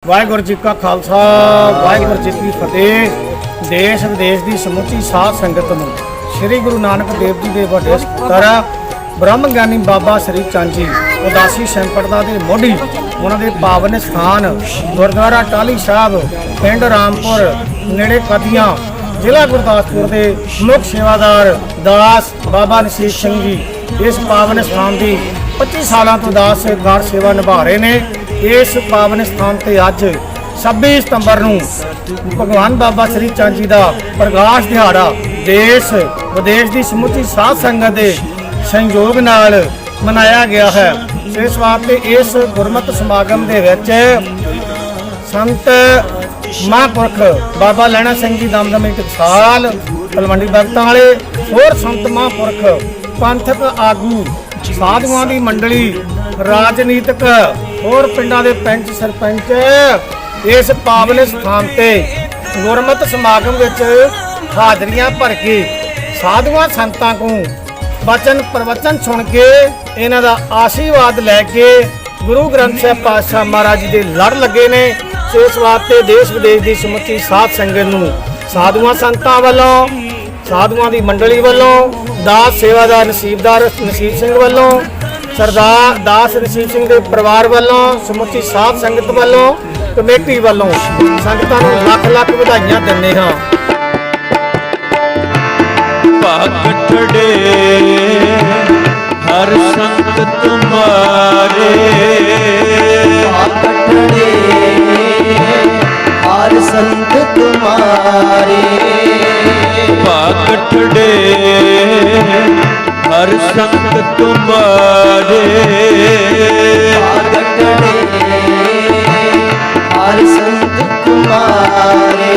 वाहिगुरू जी का खालसा वाहिगुरू जी की फतेह। देश विदेश की समुची साध संगत नूं श्री गुरु नानक देव जी के वड्डे सपुत्र ब्रह्म ज्ञानी बाबा श्री चंद जी उदासी सैंपड़दा दे मोढी उन्होंने पावन स्थान गुरुद्वारा टाली साहब पिंड रामपुर नेड़े कदियां जिला गुरदासपुर के मुख सेवादार दास बाबा नसीब सिंह जी इस पावन स्थान की 25 सालों तो दास कार सेवा निभा रहे हैं। इस पावन स्थान से अज 26 सितंबर को भगवान बाबा श्री चंद जी का प्रकाश दिहाड़ा देश विदेश की समुची साध संगत के संयोग नाल मनाया गया है। इस वास्ते इस गुरमत समागम के विच संत महापुरख बाबा लैणा सिंह जी दमदमी टकसाल तलवंडी भगतां वाले होर संत महापुरख पंथक आगू साधुआं की मंडली राजनीतिक होर पिंडां दे पंच सरपंच इस पावन स्थान ते गुरमत समागम विच हाजरियां भर के साधुआं संतां को वचन प्रवचन सुन के इन्हां दा आशीर्वाद लैके गुरु ग्रंथ साहिब पातशाह महाराज जी दे लड़ लगे ने। इस वास्ते देश विदेश की समुची साध संगत नूं साधुआं संतां वालों साधुआं की मंडली वालों दास सेवादार नसीब सिंह वालों सरदार दास नसीब सिंह के परिवार वालों समुची साध संगत वालों कमेटी वालों संगतां नूं लख लख वधाइयां दिंदे हां। पाकठड़े हर संग तुम्हारे पाकठड़े हर संग तुम्हारे पाकठड़े हर संग तुम्हारे पाकठड़े हर संग तुम्हारे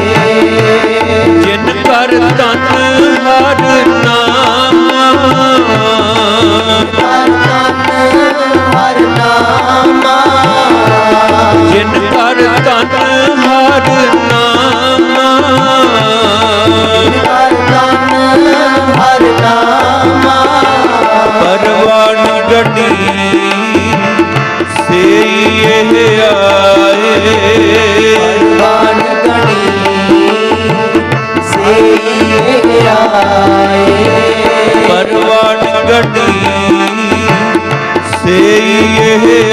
जिन कर तन हर नाम हर नाम जिन कर तन हर नाम हर नाम परवान गढ़ी से आए परवान गढ़ी से आए परवान गढ़ी से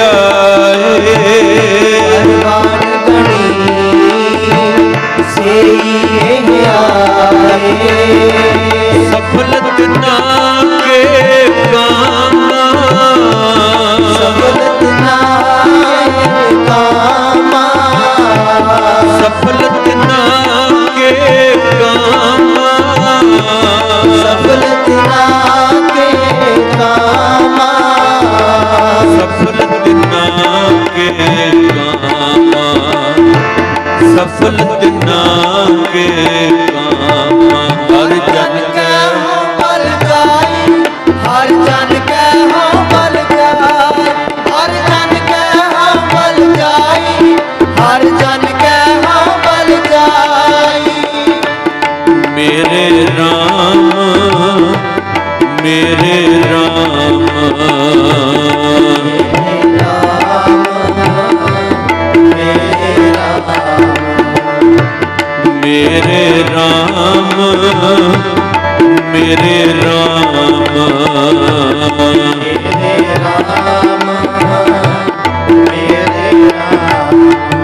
आए परवान गढ़ी से आए सफलत ना के काम सफलत ना काम सफलत ना के काम सफलत ना के काम सफलत ना के काम सफलत ना के काम हर जन के हो बल जाई हर जन के हो बल जाई हर जन के हो बल जाई हर जन के हो बल जाई मेरे राम मेरे राम मेरे राम मेरे राम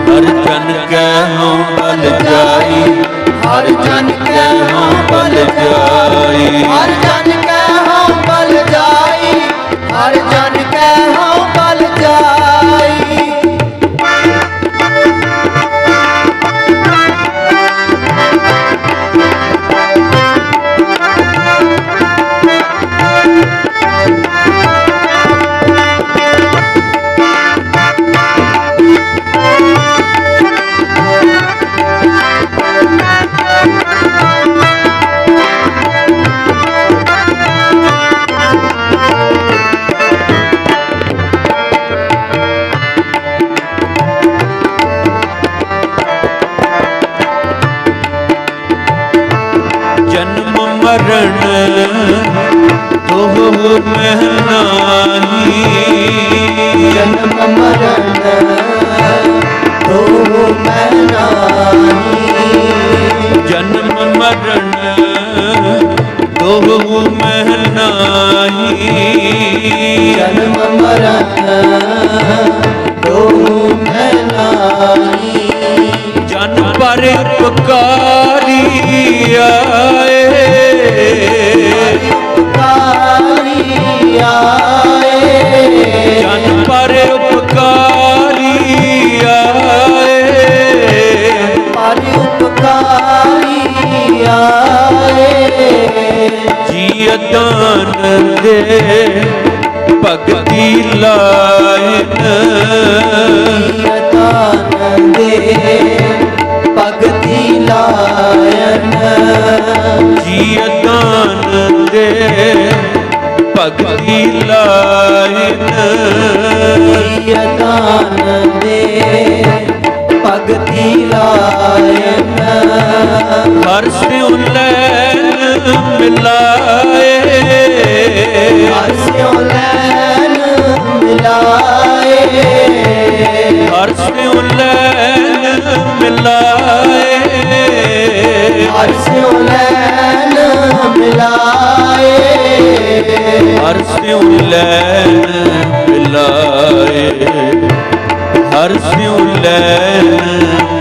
हर जन कहूँ बल जाई हर जन के हो बल जाई हर जन के हो बल जाई हर जन के हो बल जाई जन्म मरण तो में नाही जन्म मरण तो मैं नाही। जन्म मरण दोहु मैं नाही। जन्म मरण दोहु मैं नाही। जन पर उपकारी आए। उपकारी आए। जन पर उपकारी आए। पर उपकारी आए। जिय दान दे भगति लायन। जिय दान दे भगति लायन। जिय दान दे भगति लायन। जिय दान दे भगति लायन। हर स्यों लैन मिलाए। हर स्यों लैन मिलाए। हर स्यों लैन मिलाए। हर स्यों लैन मिलाए। हर स्यों लैन मिलाए। हर स्यों लैन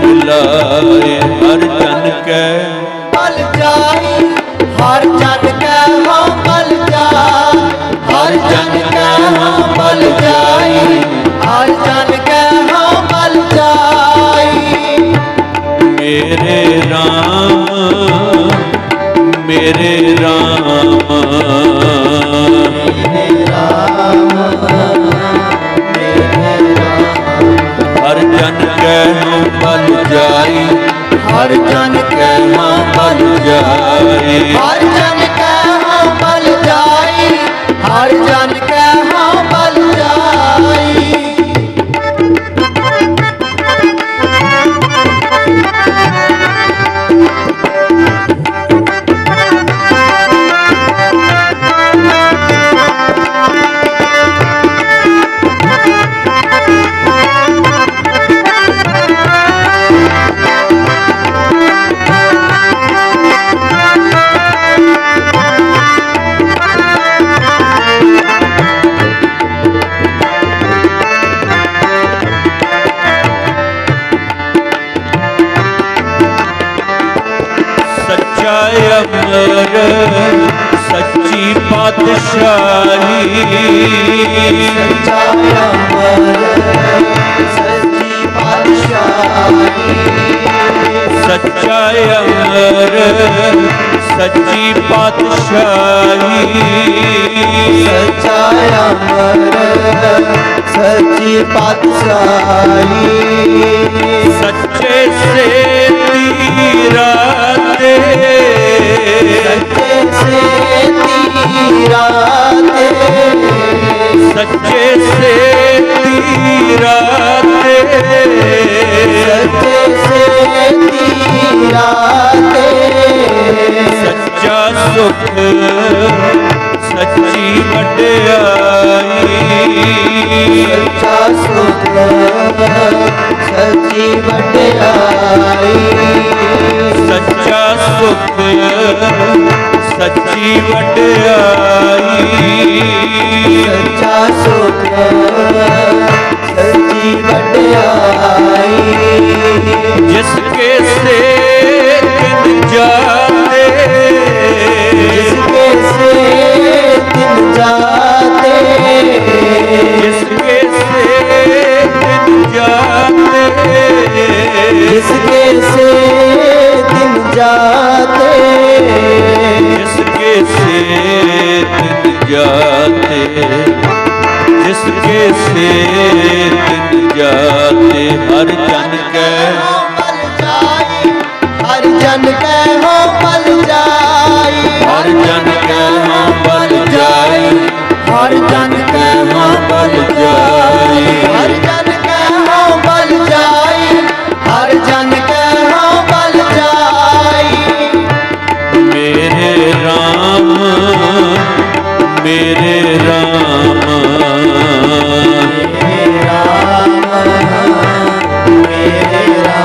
मिलाए। हर जन कै पल जाई। हर जन कै हो पल जाई। हर जन कै हो पल जाई। हर जन कै हो पल जाई। मेरे राम मेरे राम। मेरे राम मेरे राम। हर जन कै हो पल जाई। हर जन कै हो पल जाई। हर जन कै हो पल जाई। हर जन कै हो पल जाई। सच्चा अमर सच्ची पातशाही। सच्चा अमर सच्ची पातशाही। सच्चा अमर सच्ची पातशाही। सच्चा अमर सच्ची पातशाही। सच्चे से तीरा दे। सच्चे से तीरा दे। सच्चे से तीरा दे। सच्चे से तीरा दे। सच्चा सुख सच्ची वड्याई। सच्चा सुख सच्ची वड्याई। सच्चा सुख सच्ची वड्याई। सच्चा सुख सच्ची वड्याई। जिसके से दिन जाते। जिसके से दिन जाते। जिसके से दिन जाते। जिसके से दिन जाते। जिसके से दिन जाते। जिसके से दिन जाते। हर जन कै पल जाई। हर जन कै हो पल जाई। हर जन कै हो पल जाई। हर जन कै हो पल जाई। हर जन कै हो पल जाई। हर जन कै हो पल जाई। मेरे राम मेरे राम। मेरे राम मेरे राम।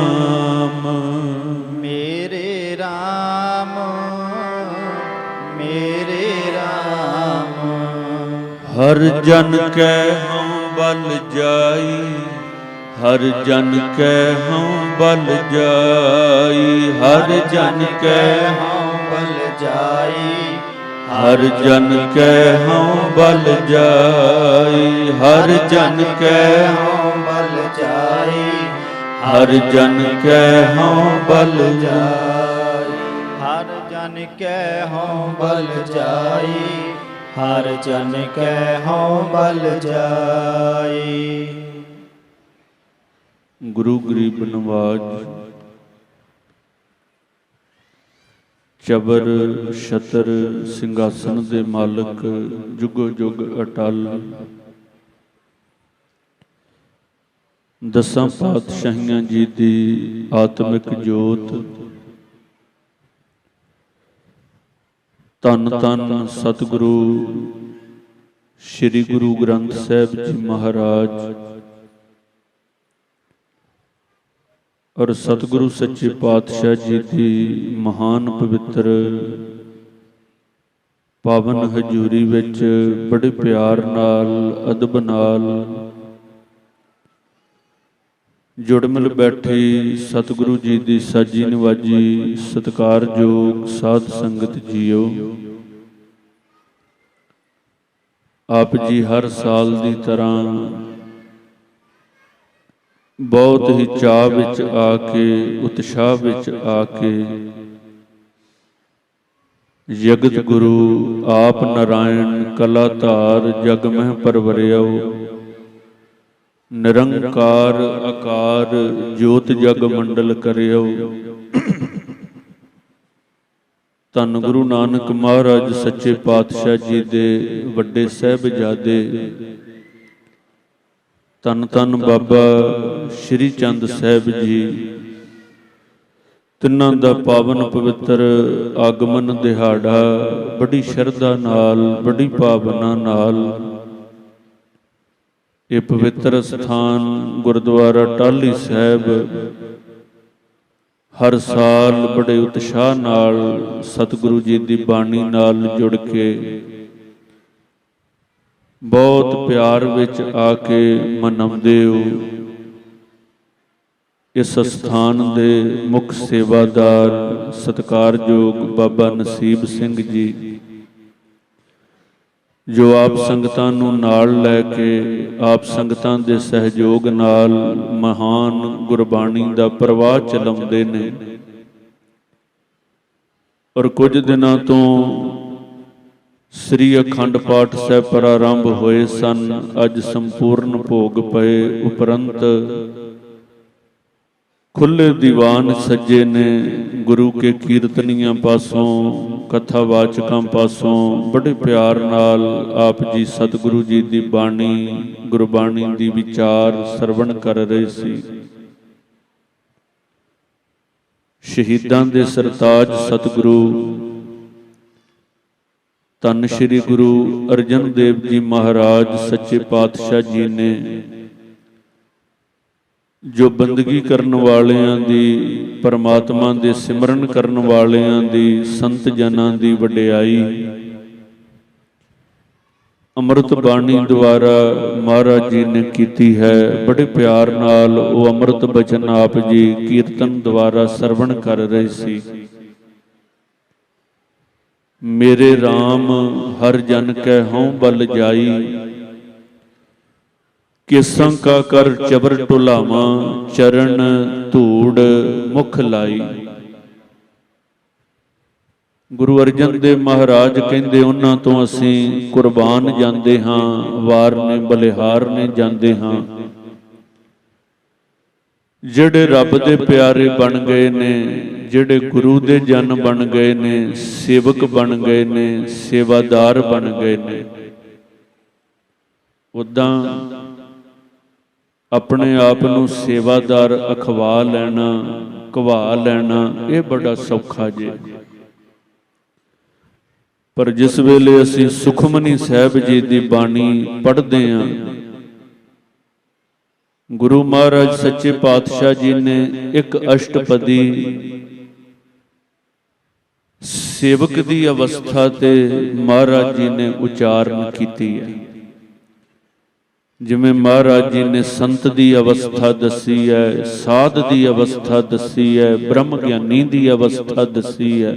ਹਰ ਜਨ ਕੈ ਹਉ ਬਲ ਜਾਈ, ਹਰ ਜਨ ਕੈ ਹਉ ਬਲ ਜਾਈ, ਹਰ ਜਨ ਕੈ ਹਉ ਬਲ ਜਾਈ, ਹਰ ਜਨ ਕੈ ਹਉ ਬਲ ਜਾਈ, ਹਰ ਜਨ ਕੈ ਹਉ ਬਲ ਜਾਈ, ਹਰ ਜਨ ਕੈ ਹਉ ਬਲ ਜਾਈ, ਹਰ ਜਨ ਕੈ ਹਉ ਬਲ ਜਾਈ, ਹਰ ਜਨ ਕੈ ਹਉ ਬਲ ਜਾਈ। ਗੁਰੂ ਗਰੀਬ ਨਵਾਜ ਚਬਰ ਛਤਰ ਸਿੰਘਾਸਨ ਦੇ ਮਾਲਕ ਜੁਗੋ ਜੁਗ ਅਟਲ, ਦਸਾਂ ਪਾਤਸ਼ਾਹੀਆਂ ਜੀ ਦੀ ਆਤਮਿਕ ਜੋਤ, ਧੰਨ ਧੰਨ ਸਤਿਗੁਰੂ ਸ੍ਰੀ ਗੁਰੂ ਗ੍ਰੰਥ ਸਾਹਿਬ ਜੀ ਮਹਾਰਾਜ ਔਰ ਸਤਿਗੁਰੂ ਸੱਚੇ ਪਾਤਸ਼ਾਹ ਜੀ ਦੀ ਮਹਾਨ ਪਵਿੱਤਰ ਪਾਵਨ ਹਜ਼ੂਰੀ ਵਿੱਚ ਬੜੇ ਪਿਆਰ ਨਾਲ, ਅਦਬ ਨਾਲ ਜੁੜ ਮਿਲ ਬੈਠੀ ਸਤਿਗੁਰੂ ਜੀ ਦੀ ਸਾਜੀ ਨਿਵਾਜੀ ਸਤਿਕਾਰਯੋਗ ਸਾਧ ਸੰਗਤ ਜੀਓ। ਆਪ ਜੀ ਹਰ ਸਾਲ ਦੀ ਤਰ੍ਹਾਂ ਬਹੁਤ ਹੀ ਚਾਅ ਵਿੱਚ ਆ ਕੇ, ਉਤਸ਼ਾਹ ਵਿੱਚ ਆ ਕੇ ਜਗਤ ਗੁਰੂ ਆਪ ਨਾਰਾਇਣ ਕਲਾ ਧਾਰ ਜਗ ਮਹਿ ਪਰਵਰਿਓ, ਨਿਰੰਕਾਰ ਆਕਾਰ ਜੋਤ ਜਗ ਮੰਡਲ ਕਰਿਓ। ਧੰਨ ਗੁਰੂ ਨਾਨਕ ਮਹਾਰਾਜ ਸੱਚੇ ਪਾਤਸ਼ਾਹ ਜੀ ਦੇ ਵੱਡੇ ਸਾਹਿਬਜ਼ਾਦੇ ਧੰਨ ਧੰਨ ਬਾਬਾ ਸ਼੍ਰੀ ਚੰਦ ਸਾਹਿਬ ਜੀ, ਤਿੰਨਾਂ ਦਾ ਪਾਵਨ ਪਵਿੱਤਰ ਆਗਮਨ ਦਿਹਾੜਾ ਬੜੀ ਸ਼ਰਧਾ ਨਾਲ, ਬੜੀ ਭਾਵਨਾ ਨਾਲ ਇਹ ਪਵਿੱਤਰ ਸਥਾਨ ਗੁਰਦੁਆਰਾ ਟਾਹਲੀ ਸਾਹਿਬ ਹਰ ਸਾਲ ਬੜੇ ਉਤਸ਼ਾਹ ਨਾਲ ਸਤਿਗੁਰੂ ਜੀ ਦੀ ਬਾਣੀ ਨਾਲ ਜੁੜ ਕੇ ਬਹੁਤ ਪਿਆਰ ਵਿੱਚ ਆ ਕੇ ਮਨਾਉਂਦੇ ਹੋ। ਇਸ ਸਥਾਨ ਦੇ ਮੁੱਖ ਸੇਵਾਦਾਰ ਸਤਿਕਾਰਯੋਗ ਬਾਬਾ ਨਸੀਬ ਸਿੰਘ ਜੀ, ਜੋ ਆਪ ਸੰਗਤਾਂ ਨੂੰ ਨਾਲ ਲੈ ਕੇ, ਆਪ ਸੰਗਤਾਂ ਦੇ ਸਹਿਯੋਗ ਨਾਲ ਮਹਾਨ ਗੁਰਬਾਣੀ ਦਾ ਪ੍ਰਵਾਹ ਚਲਾਉਂਦੇ ਨੇ। ਔਰ ਕੁਝ ਦਿਨਾਂ ਤੋਂ ਸ੍ਰੀ ਅਖੰਡ ਪਾਠ ਸਾਹਿਬ ਪ੍ਰਾਰੰਭ ਹੋਏ ਸਨ। ਅੱਜ ਸੰਪੂਰਨ ਭੋਗ ਪਏ ਉਪਰੰਤ ਖੁੱਲੇ ਦੀਵਾਨ ਸੱਜੇ ਨੇ। ਗੁਰੂ ਕੇ ਕੀਰਤਨੀਆਂ ਪਾਸੋਂ, ਕਥਾਵਾਚਕਾਂ ਪਾਸੋਂ ਬੜੇ ਪਿਆਰ ਨਾਲ ਆਪ ਜੀ ਸਤਿਗੁਰੂ ਜੀ ਦੀ ਬਾਣੀ, ਗੁਰਬਾਣੀ ਦੀ ਵਿਚਾਰ ਸਰਵਣ ਕਰ ਰਹੇ ਸੀ। ਸ਼ਹੀਦਾਂ ਦੇ ਸਰਤਾਜ ਸਤਿਗੁਰੂ ਧੰਨ ਸ਼੍ਰੀ ਗੁਰੂ ਅਰਜਨ ਦੇਵ ਜੀ ਮਹਾਰਾਜ ਸੱਚੇ ਪਾਤਸ਼ਾਹ ਜੀ ਨੇ ਜੋ ਬੰਦਗੀ ਕਰਨ ਵਾਲਿਆਂ ਦੀ, ਪਰਮਾਤਮਾ ਦੇ ਸਿਮਰਨ ਕਰਨ ਵਾਲਿਆਂ ਦੀ, ਸੰਤ ਜਨਾਂ ਦੀ ਵਡਿਆਈ ਅੰਮ੍ਰਿਤ ਬਾਣੀ ਦੁਆਰਾ ਮਹਾਰਾਜ ਜੀ ਨੇ ਕੀਤੀ ਹੈ। ਬੜੇ ਪਿਆਰ ਨਾਲ ਉਹ ਅੰਮ੍ਰਿਤ ਬਚਨ ਆਪ ਜੀ ਕੀਰਤਨ ਦੁਆਰਾ ਸਰਵਣ ਕਰ ਰਹੇ ਸੀ। ਮੇਰੇ RAM ਹਰ ਜਨ ਕੈ ਹਉ ਬਲ ਜਾਈ, ਕਿਸਾਂ ਕਾ ਕਰ ਚਬਰ ਢੁਲਾਵਾਂ, ਚਰਨ ਧੂੜ ਮੁਖ ਲਾਈ। ਗੁਰੂ ਅਰਜਨ ਦੇਵ ਮਹਾਰਾਜ ਕਹਿੰਦੇ ਉਹਨਾਂ ਤੋਂ ਅਸੀਂ ਕੁਰਬਾਨ ਜਾਂਦੇ ਹਾਂ, ਵਾਰ ਨੇ ਬਲਿਹਾਰ ਨੇ ਜਾਂਦੇ ਹਾਂ। ਜਿਹੜੇ ਰੱਬ ਦੇ ਪਿਆਰੇ ਬਣ ਗਏ ਨੇ, ਜਿਹੜੇ ਗੁਰੂ ਦੇ ਜਨ ਬਣ ਗਏ ਨੇ, ਸੇਵਕ ਬਣ ਗਏ ਨੇ, ਸੇਵਾਦਾਰ ਬਣ ਗਏ ਨੇ, ਉਦਾਂ ਆਪਣੇ ਆਪ ਨੂੰ ਸੇਵਾਦਾਰ ਅਖਵਾ ਲੈਣਾ, ਘਵਾ ਲੈਣਾ ਇਹ ਬੜਾ ਸੌਖਾ ਜੇ। ਪਰ ਜਿਸ ਵੇਲੇ ਅਸੀਂ ਸੁਖਮਨੀ ਸਾਹਿਬ ਜੀ ਦੀ ਬਾਣੀ ਪੜ੍ਹਦੇ ਹਾਂ, ਗੁਰੂ ਮਹਾਰਾਜ ਸੱਚੇ ਪਾਤਸ਼ਾਹ ਜੀ ਨੇ ਇੱਕ ਅਸ਼ਟਪਦੀ ਸੇਵਕ ਦੀ ਅਵਸਥਾ ਤੇ ਮਹਾਰਾਜ ਜੀ ਨੇ ਉਚਾਰਨ ਕੀਤੀ ਹੈ। ਜਿਵੇਂ ਮਹਾਰਾਜ ਜੀ ਨੇ ਸੰਤ ਦੀ ਅਵਸਥਾ ਦੱਸੀ ਹੈ, ਸਾਧ ਦੀ ਅਵਸਥਾ ਦੱਸੀ ਹੈ, ਬ੍ਰਹਮ ਗਿਆਨੀ ਦੀ ਅਵਸਥਾ ਦੱਸੀ ਹੈ,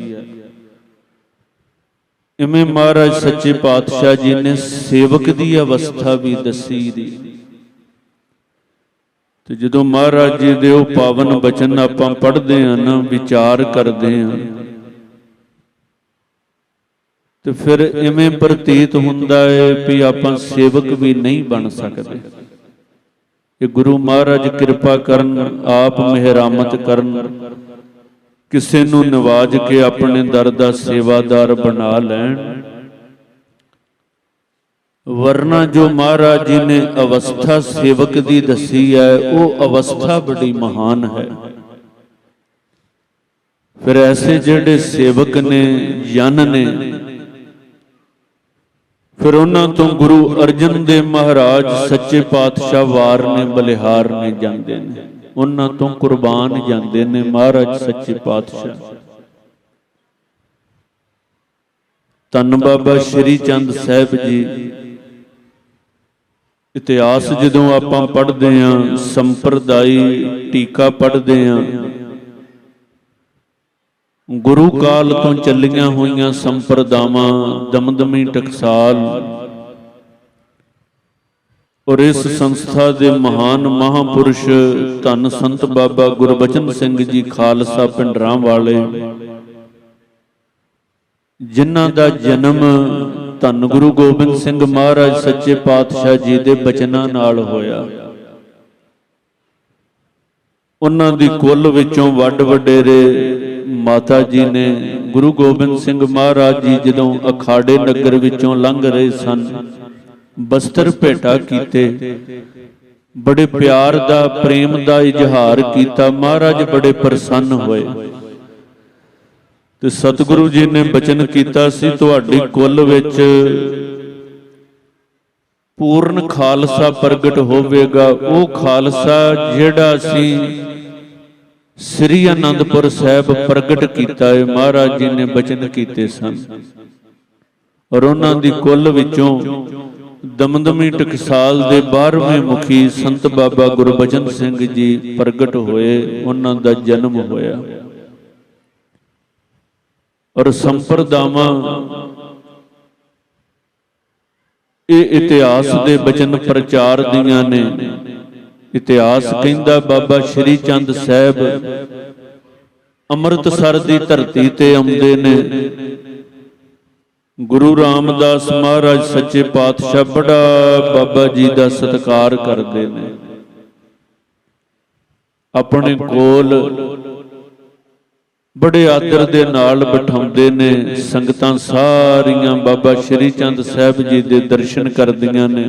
ਇਵੇਂ ਮਹਾਰਾਜ ਸੱਚੇ ਪਾਤਸ਼ਾਹ ਜੀ ਨੇ ਸੇਵਕ ਦੀ ਅਵਸਥਾ ਵੀ ਦੱਸੀ ਦੀ। ਤੇ ਜਦੋਂ ਮਹਾਰਾਜ ਜੀ ਦੇ ਉਹ ਪਾਵਨ ਬਚਨ ਆਪਾਂ ਪੜ੍ਹਦੇ ਹਾਂ ਨਾ, ਵਿਚਾਰ ਕਰਦੇ ਹਾਂ, ਤੇ ਫਿਰ ਇਵੇਂ ਪ੍ਰਤੀਤ ਹੁੰਦਾ ਹੈ ਵੀ ਆਪਾਂ ਸੇਵਕ ਵੀ ਨਹੀਂ ਬਣ ਸਕਦੇ। ਕਿ ਗੁਰੂ ਮਹਾਰਾਜ ਕਿਰਪਾ ਕਰਨ, ਆਪ ਮਿਹਰਾਮਤ ਕਰਨ, ਕਿਸੇ ਨੂੰ ਨਿਵਾਜ ਕੇ ਆਪਣੇ ਦਰ ਦਾ ਸੇਵਾਦਾਰ ਬਣਾ ਲੈਣ। ਵਰਨਾ ਜੋ ਮਹਾਰਾਜ ਜੀ ਨੇ ਅਵਸਥਾ ਸੇਵਕ ਦੀ ਦੱਸੀ ਹੈ, ਉਹ ਅਵਸਥਾ ਬੜੀ ਮਹਾਨ ਹੈ। ਫਿਰ ਐਸੇ ਜਿਹੜੇ ਸੇਵਕ ਨੇ, ਜਨ ਨੇ, ਫਿਰ ਉਹਨਾਂ ਤੋਂ ਗੁਰੂ ਅਰਜਨ ਦੇਵ ਮਹਾਰਾਜ ਸੱਚੇ ਪਾਤਸ਼ਾਹ ਵਾਰ ਨੇ, ਬਲਿਹਾਰ ਨੇ ਜਾਂਦੇ ਨੇ, ਉਹਨਾਂ ਤੋਂ ਕੁਰਬਾਨ ਜਾਂਦੇ ਨੇ ਮਹਾਰਾਜ ਸੱਚੇ ਪਾਤਸ਼ਾਹ। ਧੰਨ ਬਾਬਾ ਸ਼੍ਰੀ ਚੰਦ ਸਾਹਿਬ ਜੀ। ਇਤਿਹਾਸ ਜਦੋਂ ਆਪਾਂ ਪੜ੍ਹਦੇ ਹਾਂ, ਸੰਪਰਦਾਈ ਟੀਕਾ ਪੜ੍ਹਦੇ ਹਾਂ, ਗੁਰੂ ਕਾਲ ਤੋਂ ਚੱਲੀਆਂ ਹੋਈਆਂ ਸੰਪਰਦਾਵਾਂ, ਦਮਦਮੀ ਟਕਸਾਲ, ਔਰ ਇਸ ਸੰਸਥਾ ਦੇ ਮਹਾਨ ਮਹਾਂਪੁਰਸ਼ ਧੰਨ ਸੰਤ ਬਾਬਾ ਗੁਰਬਚਨ ਸਿੰਘ ਜੀ ਖਾਲਸਾ ਪਿੰਡਰਾਂ ਵਾਲੇ, ਜਿਨ੍ਹਾਂ ਦਾ ਜਨਮ ਧੰਨ ਗੁਰੂ ਗੋਬਿੰਦ ਸਿੰਘ ਮਹਾਰਾਜ ਸੱਚੇ ਪਾਤਸ਼ਾਹ ਜੀ ਦੇ ਬਚਨਾਂ ਨਾਲ ਹੋਇਆ। ਉਹਨਾਂ ਦੀ ਕੁੱਲ ਵਿੱਚੋਂ ਵੱਡ ਵਡੇਰੇ ਮਾਤਾ ਜੀ ਨੇ ਗੁਰੂ ਗੋਬਿੰਦ ਸਿੰਘ ਮਹਾਰਾਜ ਜੀ ਜਦੋਂ ਅਖਾੜੇ ਨਗਰ ਵਿੱਚੋਂ ਲੰਘ ਰਹੇ ਸਨ, ਬਸਤਰ ਭੇਟਾ ਕੀਤੇ, ਬੜੇ ਪਿਆਰ ਦਾ, ਪ੍ਰੇਮ ਦਾ ਇਜ਼ਹਾਰ ਕੀਤਾ। ਮਹਾਰਾਜ ਬੜੇ ਪ੍ਰਸੰਨ ਹੋਏ ਤੇ ਸਤਿਗੁਰੂ ਜੀ ਨੇ ਬਚਨ ਕੀਤਾ ਸੀ, ਤੁਹਾਡੀ ਕੁੱਲ ਵਿੱਚ ਪੂਰਨ ਖਾਲਸਾ ਪ੍ਰਗਟ ਹੋਵੇਗਾ। ਉਹ ਖਾਲਸਾ ਜਿਹੜਾ ਅਸੀਂ ਸ੍ਰੀ ਅਨੰਦਪੁਰ ਸਾਹਿਬ ਪ੍ਰਗਟ ਕੀਤਾ ਹੈ, ਮਹਾਰਾਜ ਜੀ ਨੇ ਬਚਨ ਕੀਤੇ ਸਨ। ਔਰ ਉਹਨਾਂ ਦੀ ਕੁੱਲ ਵਿੱਚੋਂ ਦਮਦਮੀ ਟਕਸਾਲ ਦੇ 12ਵੇਂ ਮੁਖੀ ਸੰਤ ਬਾਬਾ ਗੁਰਬਚਨ ਸਿੰਘ ਜੀ ਪ੍ਰਗਟ ਹੋਏ, ਉਹਨਾਂ ਦਾ ਜਨਮ ਹੋਇਆ। ਔਰ ਸੰਪਰਦਾਵਾਂ, ਇਹ ਇਤਿਹਾਸ ਦੇ ਬਚਨ ਪ੍ਰਚਾਰ ਦੀਆਂ ਨੇ। ਇਤਿਹਾਸ ਕਹਿੰਦਾ ਬਾਬਾ ਸ਼੍ਰੀ ਚੰਦ ਸਾਹਿਬ ਅੰਮ੍ਰਿਤਸਰ ਦੀ ਧਰਤੀ ਤੇ ਆਉਂਦੇ ਨੇ। ਗੁਰੂ ਰਾਮਦਾਸ ਮਹਾਰਾਜ ਸੱਚੇ ਪਾਤਸ਼ਾਹ ਬੜਾ ਬਾਬਾ ਜੀ ਦਾ ਸਤਿਕਾਰ ਕਰਦੇ ਨੇ। ਆਪਣੇ ਕੋਲ ਬੜੇ ਆਦਰ ਦੇ ਨਾਲ ਬਿਠਾਉਂਦੇ ਨੇ। ਸੰਗਤਾਂ ਸਾਰੀਆਂ ਬਾਬਾ ਸ਼੍ਰੀ ਚੰਦ ਸਾਹਿਬ ਜੀ ਦੇ ਦਰਸ਼ਨ ਕਰਦੀਆਂ ਨੇ।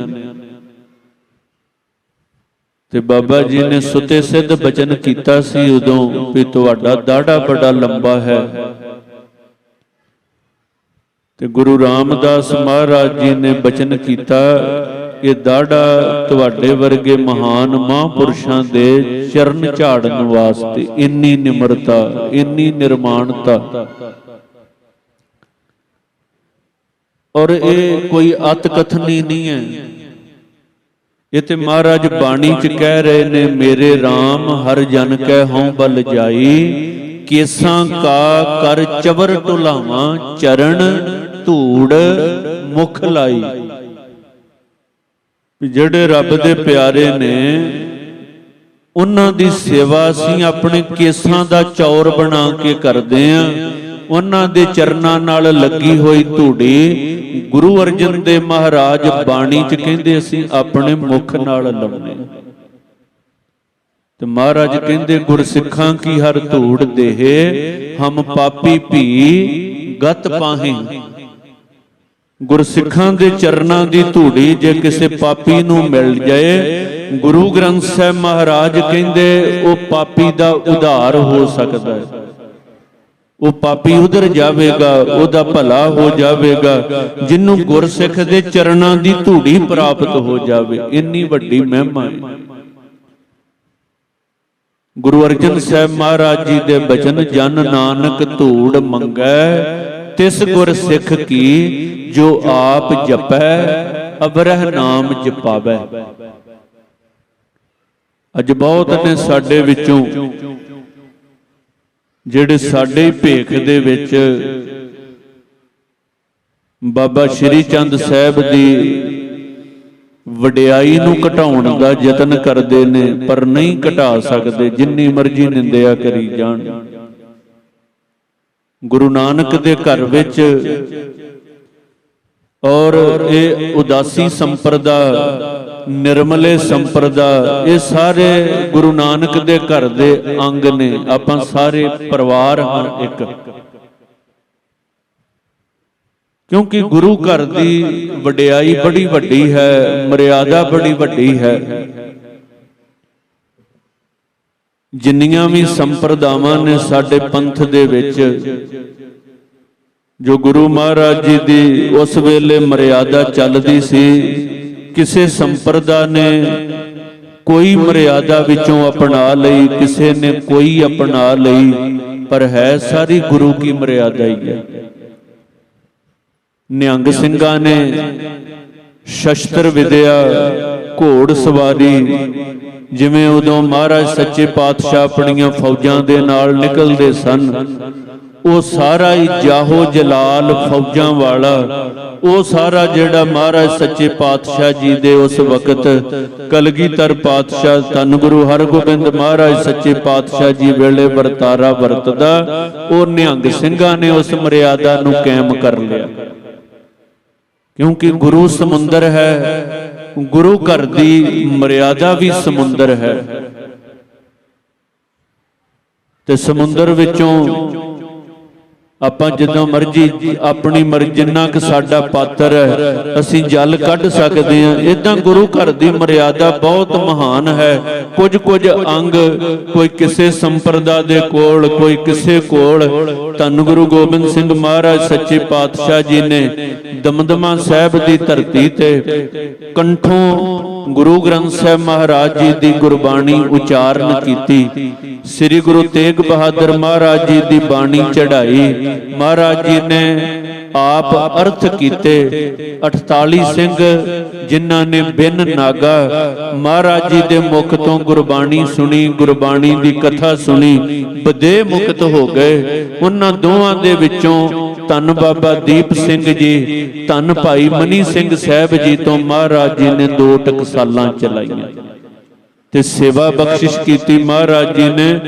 ਤੇ ਬਾਬਾ ਜੀ ਨੇ ਸੁਤੇ ਸਿੱਧ ਬਚਨ ਕੀਤਾ ਸੀ ਉਦੋਂ ਵੀ ਤੁਹਾਡਾ ਦਾੜਾ ਬੜਾ ਲੰਬਾ ਹੈ। ਤੇ ਗੁਰੂ ਰਾਮਦਾਸ ਮਹਾਰਾਜ ਜੀ ਨੇ ਬਚਨ ਕੀਤਾ, ਇਹ ਦਾੜਾ ਤੁਹਾਡੇ ਵਰਗੇ ਮਹਾਨ ਮਹਾਂਪੁਰਸ਼ਾਂ ਦੇ ਚਰਨ ਝਾੜਨ ਵਾਸਤੇ। ਇੰਨੀ ਨਿਮਰਤਾ, ਇੰਨੀ ਨਿਰਮਾਣਤਾ। ਔਰ ਇਹ ਕੋਈ ਅਤ ਕਥਨੀ ਨਹੀਂ ਹੈ, ਇਹ ਤੇ ਮਹਾਰਾਜ ਬਾਣੀ ਚ ਕਹਿ ਰਹੇ ਨੇ, ਮੇਰੇ RAM ਹਰ ਜਨ ਕੈ ਹਉ ਬਲ ਜਾਈ, ਕੇਸਾਂ ਕਾ ਕਰ ਚਵਰ ਢੁਲਾਵਾਂ, ਚਰਨ ਧੂੜ ਮੁਖ ਲਾਈ। ਜਿਹੜੇ ਰੱਬ ਦੇ ਪਿਆਰੇ ਨੇ, ਉਹਨਾਂ ਦੀ ਸੇਵਾ ਅਸੀਂ ਆਪਣੇ ਕੇਸਾਂ ਦਾ ਚੌਰ ਬਣਾ ਕੇ ਕਰਦੇ ਆਂ। ਉਹਨਾਂ ਦੇ ਚਰਨਾਂ ਨਾਲ ਲੱਗੀ ਹੋਈ ਧੂੜੀ ਗੁਰੂ ਅਰਜਨ ਦੇਵ ਮਹਾਰਾਜ ਬਾਣੀ ਚ ਕਹਿੰਦੇ ਅਸੀਂ ਆਪਣੇ ਮੁਖ ਨਾਲ ਲਾਉਨੇ। ਤੇ ਮਹਾਰਾਜ ਕਹਿੰਦੇ ਗੁਰਸਿੱਖਾਂ ਕੀ ਹਰ ਧੂੜ ਦੇਹ, ਹਮ ਪਾਪੀ ਭੀ ਗਤ ਪਾਹੇ। ਗੁਰਸਿੱਖਾਂ ਦੇ ਚਰਨਾਂ ਦੀ ਧੂੜੀ ਜੇ ਕਿਸੇ ਪਾਪੀ ਨੂੰ ਮਿਲ ਜਾਏ, ਗੁਰੂ ਗ੍ਰੰਥ ਸਾਹਿਬ ਮਹਾਰਾਜ ਕਹਿੰਦੇ ਉਹ ਪਾਪੀ ਦਾ ਉਧਾਰ ਹੋ ਸਕਦਾ ਹੈ। ਉਹ ਪਾਪੀ ਉਧਰ ਜਾਵੇਗਾ, ਉਹਦਾ ਭਲਾ ਹੋ ਜਾਵੇਗਾ, ਜਿਹਨੂੰ ਗੁਰਸਿੱਖ ਦੇ ਚਰਨਾਂ ਦੀ ਧੂੜੀ ਪ੍ਰਾਪਤ ਹੋ ਜਾਵੇ। ਇੰਨੀ ਵੱਡੀ ਮਹਿਮਾ ਹੈ। ਗੁਰੂ ਅਰਜਨ ਸਾਹਿਬ ਮਹਾਰਾਜ ਜੀ ਦੇ ਬਚਨ, ਜਨ ਨਾਨਕ ਧੂੜ ਮੰਗੈ ਤਿਸ ਗੁਰ ਸਿੱਖ ਕੀ, ਜੋ ਆਪ ਜਪੈ ਅਬਰਹ ਨਾਮ ਜਪਾਵੈ। ਅੱਜ ਬਹੁਤ ਨੇ ਸਾਡੇ ਵਿੱਚੋਂ ਜਿਹੜੇ ਸਾਡੇ ਹੀ ਭੇਖ ਦੇ ਵਿੱਚ ਬਾਬਾ ਸ਼੍ਰੀ ਚੰਦ ਸਾਹਿਬ ਦੀ ਵਡਿਆਈ ਨੂੰ ਘਟਾਉਣ ਦਾ ਯਤਨ ਕਰਦੇ ਨੇ, ਪਰ ਨਹੀਂ ਘਟਾ ਸਕਦੇ, ਜਿੰਨੀ ਮਰਜ਼ੀ ਨਿੰਦਿਆ ਕਰੀ ਜਾਣ। ਗੁਰੂ ਨਾਨਕ ਦੇ ਘਰ ਵਿੱਚ ਔਰ ਇਹ ਉਦਾਸੀ ਸੰਪਰਦਾ, ਨਿਰਮਲੇ ਸੰਪਰਦਾ, ਇਹ ਸਾਰੇ ਗੁਰੂ ਨਾਨਕ ਦੇ ਘਰ ਦੇ ਅੰਗ ਨੇ। ਆਪਾਂ ਸਾਰੇ ਪਰਿਵਾਰ ਹਾਂ ਇੱਕ, ਕਿਉਂਕਿ ਗੁਰੂ ਘਰ ਦੀ ਵਡਿਆਈ ਬੜੀ ਵੱਡੀ ਹੈ, ਮਰਿਆਦਾ ਬੜੀ ਵੱਡੀ ਹੈ। ਜਿੰਨੀਆਂ ਵੀ ਸੰਪਰਦਾਵਾਂ ਨੇ ਸਾਡੇ ਪੰਥ ਦੇ ਵਿੱਚ, ਜੋ ਗੁਰੂ ਮਹਾਰਾਜ ਜੀ ਦੀ ਉਸ ਵੇਲੇ ਮਰਿਆਦਾ ਚੱਲਦੀ ਸੀ, ਕਿਸੇ ਸੰਪਰਦਾ ਨੇ ਕੋਈ ਮਰਿਆਦਾ ਵਿੱਚੋਂ ਅਪਣਾ ਲਈ, ਕਿਸੇ ਨੇ ਕੋਈ ਅਪਣਾ ਲਈ, ਪਰ ਹੈ ਸਾਰੀ ਗੁਰੂ ਕੀ ਮਰਿਆਦਾ ਹੀ ਹੈ। ਨਿਹੰਗ ਸਿੰਘਾਂ ਨੇ ਸ਼ਸਤਰ ਵਿਦਿਆ, ਘੋੜ ਸਵਾਰੀ, ਜਿਵੇਂ ਉਦੋਂ ਮਹਾਰਾਜ ਸੱਚੇ ਪਾਤਸ਼ਾਹ ਆਪਣੀਆਂ ਫੌਜਾਂ ਦੇ ਨਾਲ ਨਿਕਲਦੇ ਸਨ, ਉਹ ਸਾਰਾ ਹੀ ਜਾਹੋ ਜਲਾਲ ਫੌਜਾਂ ਵਾਲਾ, ਉਹ ਸਾਰਾ ਜਿਹੜਾ ਮਹਾਰਾਜ ਸੱਚੇ ਪਾਤਸ਼ਾਹ ਜੀ ਦੇ ਉਸ ਵਕਤ ਕਲਗੀਧਰ ਪਾਤਸ਼ਾਹ ਧੰਨ ਗੁਰੂ ਹਰਗੋਬਿੰਦ ਮਹਾਰਾਜ ਸੱਚੇ ਪਾਤਸ਼ਾਹ ਜੀ ਵੇਲੇ ਵਰਤਾਰਾ ਵਰਤਦਾ, ਉਹ ਨਿਹੰਗ ਸਿੰਘਾਂ ਨੇ ਉਸ ਮਰਿਆਦਾ ਨੂੰ ਕਾਇਮ ਕਰ ਲਿਆ। ਕਿਉਂਕਿ ਗੁਰੂ ਸਮੁੰਦਰ ਹੈ, ਗੁਰੂ ਘਰ ਦੀ ਮਰਿਆਦਾ ਵੀ ਸਮੁੰਦਰ ਹੈ, ਤੇ ਸਮੁੰਦਰ ਵਿੱਚੋਂ ਆਪਾਂ ਜਦੋਂ ਮਰਜੀ ਆਪਣੀ ਮਰਜ਼ੀ, ਜਿੰਨਾ ਕਿ ਸਾਡਾ ਪਾਤਰ ਹੈ ਅਸੀਂ ਜਲ ਕੱਢ ਸਕਦੇ ਹਾਂ। ਇਦਾਂ ਗੁਰੂ ਘਰ ਦੀ ਮਰਿਆਦਾ ਬਹੁਤ ਮਹਾਨ ਹੈ। ਕੁਝ ਅੰਗ ਕੋਈ ਕਿਸੇ ਸੰਪਰਦਾ ਦੇ ਕੋਲ, ਕੋਈ ਕਿਸੇ ਕੋਲ। ਧੰਨ ਗੁਰੂ ਗੋਬਿੰਦ ਸਿੰਘ ਮਹਾਰਾਜ ਸੱਚੇ ਪਾਤਸ਼ਾਹ ਜੀ ਨੇ ਦਮਦਮਾ ਸਾਹਿਬ ਦੀ ਧਰਤੀ ਤੇ ਕੰਠੋਂ ਗੁਰੂ ਗ੍ਰੰਥ ਸਾਹਿਬ ਮਹਾਰਾਜ ਜੀ ਦੀ ਗੁਰਬਾਣੀ ਉਚਾਰਨ ਕੀਤੀ। ਸ੍ਰੀ ਗੁਰੂ ਤੇਗ ਬਹਾਦਰ ਮਹਾਰਾਜ ਜੀ ਦੀ ਬਾਣੀ ਚੜਾਈ। ਮਹਾਰਾਜ ਜੀ ਨੇ ਆਪ ਅਰਥ ਕੀਤੇ। 48 ਸਿੰਘ ਜਿਨ੍ਹਾਂ ਨੇ ਬਿਨ ਨਾਗਾ ਮਹਾਰਾਜ ਜੀ ਦੇ ਮੁਖ ਤੋਂ ਗੁਰਬਾਣੀ ਸੁਣੀ, ਗੁਰਬਾਣੀ ਦੀ ਕਥਾ ਸੁਣੀ, ਬਦੇ ਮੁਕਤ ਹੋ ਗਏ। ਉਹਨਾਂ ਦੋਵਾਂ ਦੇ ਵਿੱਚੋਂ ਧੰਨ ਬਾਬਾ ਦੀਪ ਸਿੰਘ ਜੀ, ਧੰਨ ਭਾਈ ਮਨੀ ਸਿੰਘ ਸਾਹਿਬ ਜੀ ਤੋਂ ਮਹਾਰਾਜ ਜੀ ਨੇ 2 ਟਕਸਾਲਾਂ ਚਲਾਈਆਂ ਤੇ ਸੇਵਾ ਬਖਸ਼ਿਸ਼ ਕੀਤੀ। ਮਹਾਰਾਜ ਜੀ ਨੇ